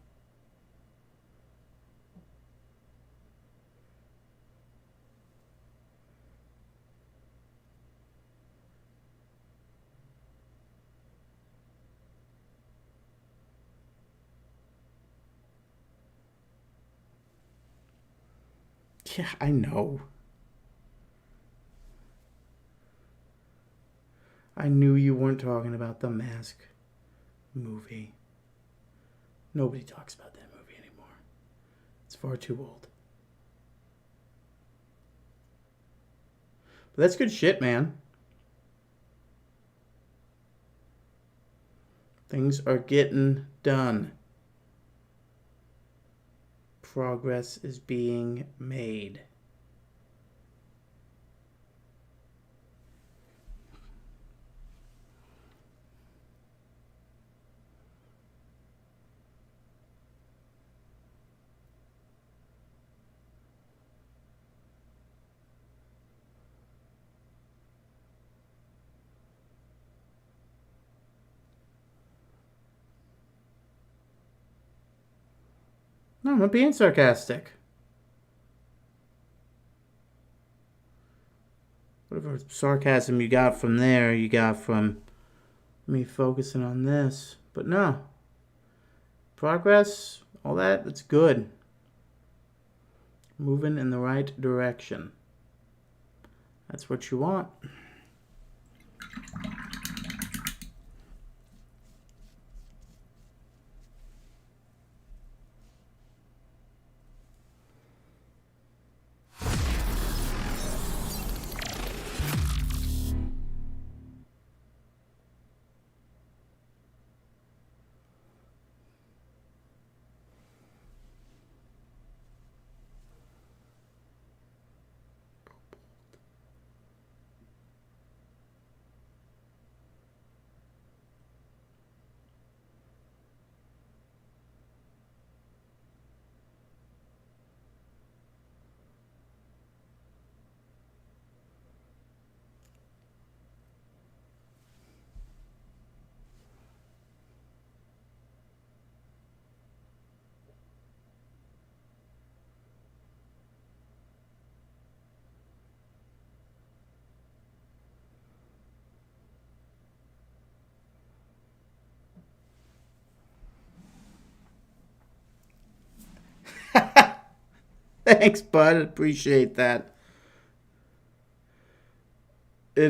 Yeah, I know. I knew you weren't talking about the Mask movie. Nobody talks about that movie anymore. It's far too old. But that's good shit, man. Things are getting done. Progress is being made. No, I'm not being sarcastic. Whatever sarcasm you got from there, you got from me focusing on this. But no. Progress, all that, that's good. Moving in the right direction. That's what you want. Thanks, bud. Appreciate that. We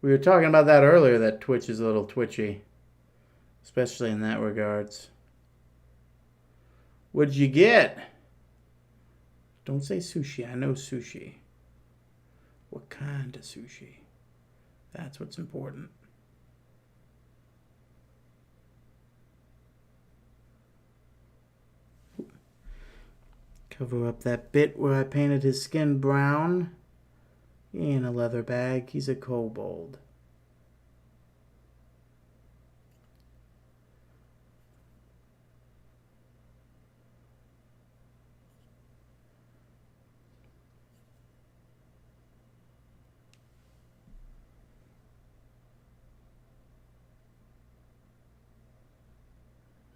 were talking about that earlier, that Twitch is a little twitchy. Especially in that regards. What'd you get? Don't say sushi. I know sushi. What kind of sushi? That's what's important. Cover up that bit where I painted his skin brown. He ain't a leather bag. He's a kobold.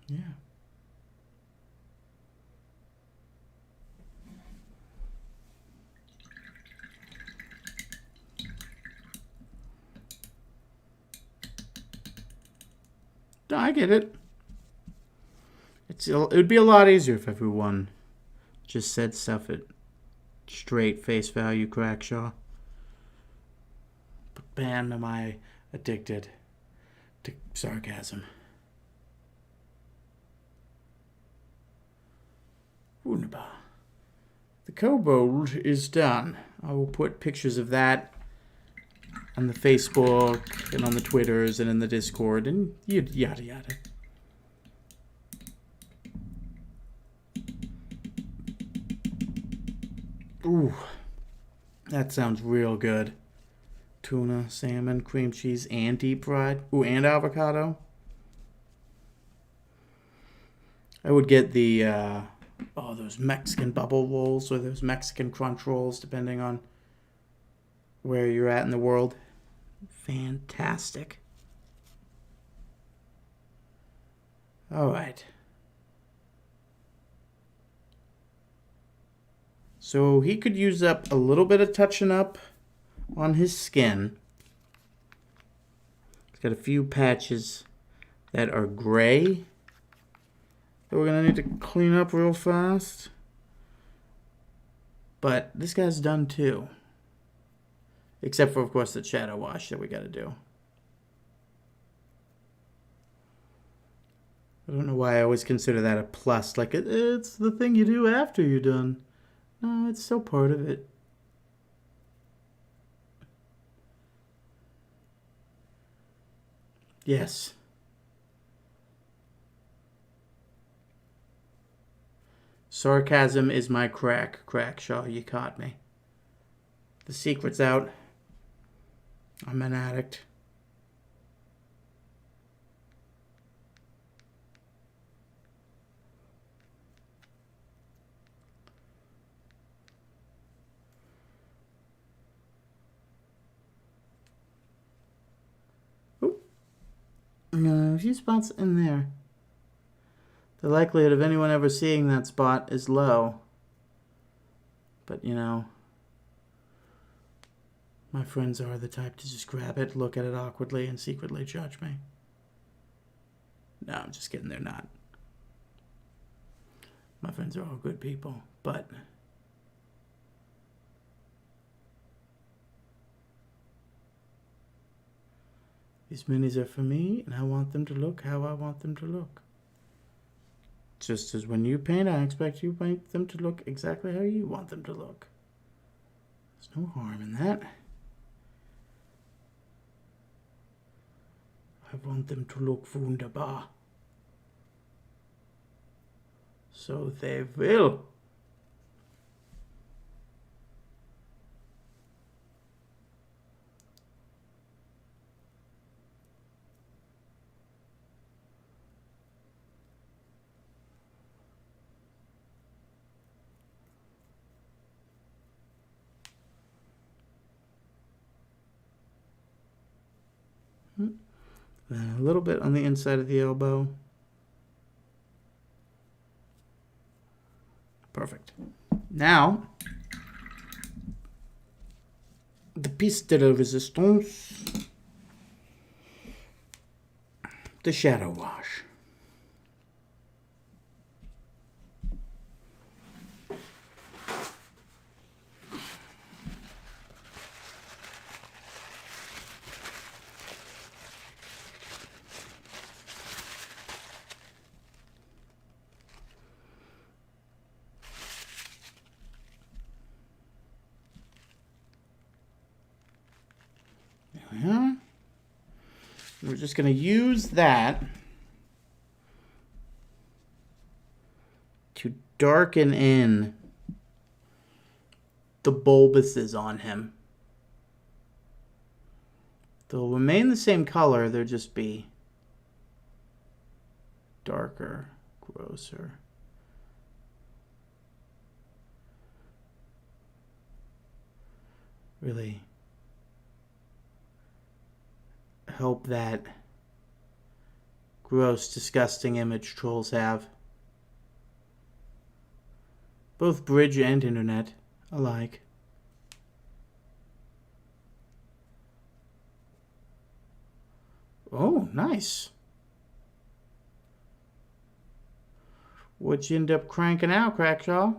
Yeah. I get it. It would be a lot easier if everyone just said stuff at straight face value, Crackshaw. But man, am I addicted to sarcasm. Wunderbar. The kobold is done. I will put pictures of that on the Facebook and on the Twitters and in the Discord and yada yada. Ooh, that sounds real good. Tuna, salmon, cream cheese, and deep fried. Ooh, and avocado. I would get the those Mexican bubble rolls or those Mexican crunch rolls, depending on where you're at in the world. Fantastic. All right. So he could use up a little bit of touching up on his skin. He's got a few patches that are gray that we're going to need to clean up real fast. But this guy's done too. Except for, of course, the shadow wash that we got to do. I don't know why I always consider that a plus. Like, it's the thing you do after you're done. No, it's still part of it. Yes. Sarcasm is my crack, Crackshaw. You caught me. The secret's out. I'm an addict. A few spots in there. The likelihood of anyone ever seeing that spot is low. But, you know, my friends are the type to just grab it, look at it awkwardly, and secretly judge me. No, I'm just kidding, they're not. My friends are all good people, but these minis are for me, and I want them to look how I want them to look. Just as when you paint, I expect you paint them to look exactly how you want them to look. There's no harm in that. I want them to look wunderbar. So they will. Then a little bit on the inside of the elbow. Perfect. Now, the piece de la resistance, the shadow wash. Yeah. We're just going to use that to darken in the bulbuses on him. They'll remain the same color, they'll just be darker, grosser. Really help that gross, disgusting image trolls have. Both bridge and internet alike. Oh, nice. What'd you end up cranking out, Crackshaw?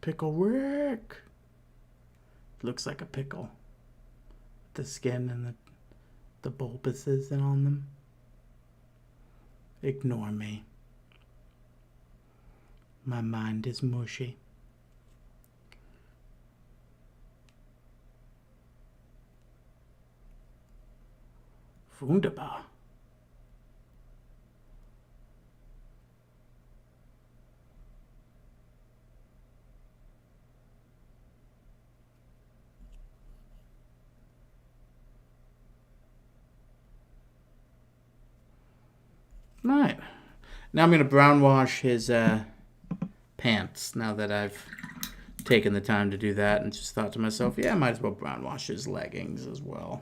Pickle Rick. Looks like a pickle. The skin and the bulbuses and on them. Ignore me. My mind is mushy. Wunderbar. Right. Now I'm going to brown wash his pants now that I've taken the time to do that, and just thought to myself, yeah, I might as well brown wash his leggings as well.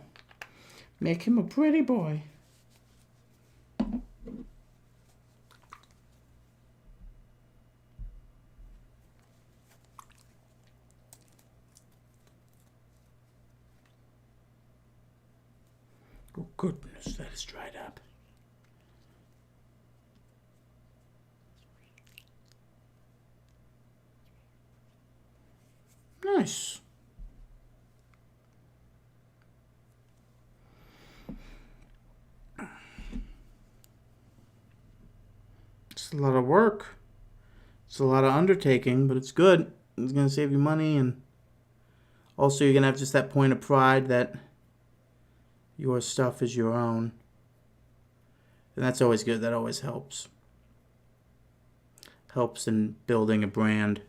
Make him a pretty boy. Oh, goodness, that is dried up. Nice. It's a lot of work. It's a lot of undertaking, but it's good. It's going to save you money, and also you're going to have just that point of pride that your stuff is your own. And that's always good. That always helps. Helps in building a brand.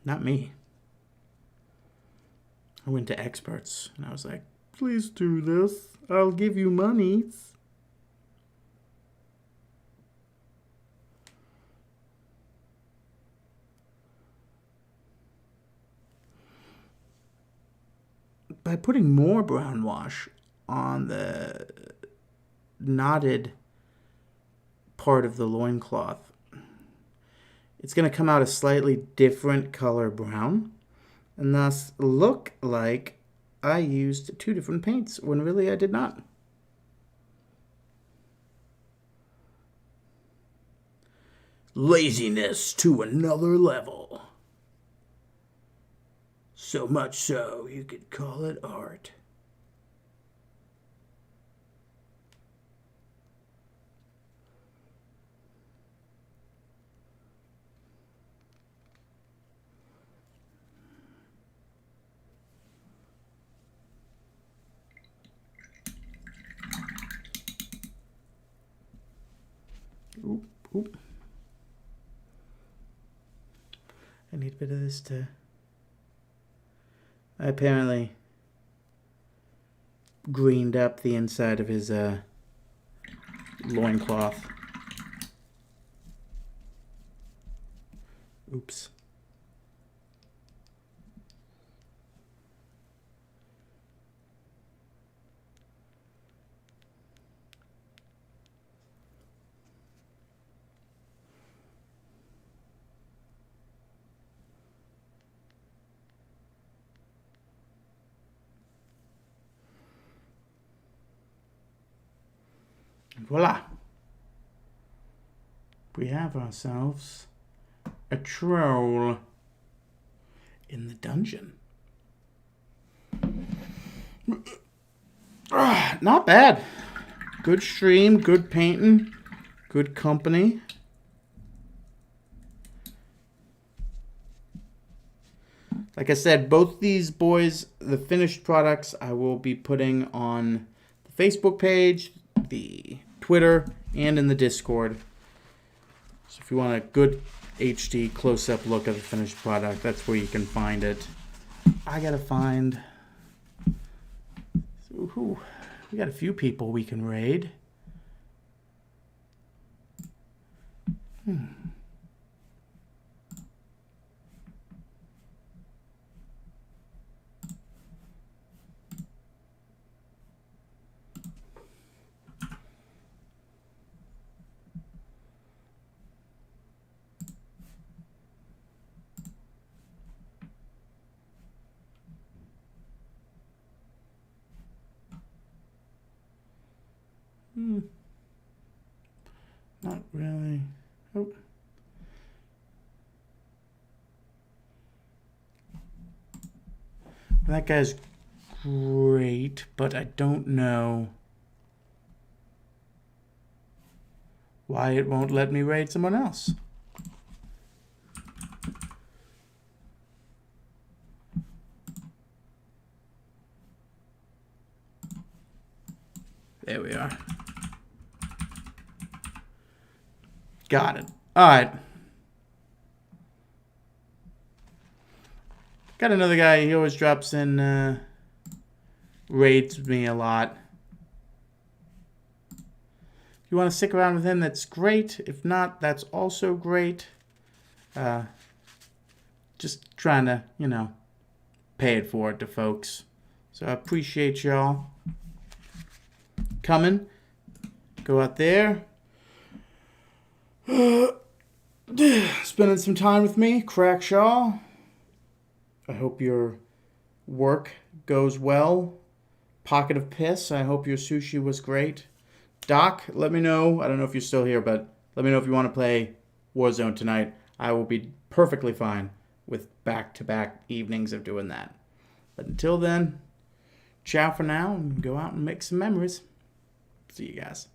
Not me. I went to experts and I was like, please do this. I'll give you monies. By putting more brown wash on the knotted part of the loincloth, it's going to come out a slightly different color brown, and thus look like I used 2 different paints when really I did not. Laziness to another level. So much so you could call it art. Oop, oop. I need a bit of this to... I apparently greened up the inside of his loincloth. Oops. Voila! We have ourselves a troll in the dungeon. Not bad. Good stream, good painting, good company. Like I said, both these boys, the finished products, I will be putting on the Facebook page, the Twitter, and in the Discord. So if you want a good HD close-up look of the finished product, that's where you can find it. I gotta find... Ooh, we got a few people we can raid. Not really. Oh. That guy's great, but I don't know why it won't let me raid someone else. There we are. Got it. All right. Got another guy. He always drops in raids me a lot. If you want to stick around with him, that's great. If not, that's also great. Just trying to, you know, pay it forward to folks. So I appreciate y'all coming. Go out there. Spending some time with me, Crackshaw. I hope your work goes well. Pocket of Piss, I hope your sushi was great. Doc, let me know. I don't know if you're still here, but let me know if you want to play Warzone tonight. I will be perfectly fine with back-to-back evenings of doing that. But until then, ciao for now, and go out and make some memories. See you guys.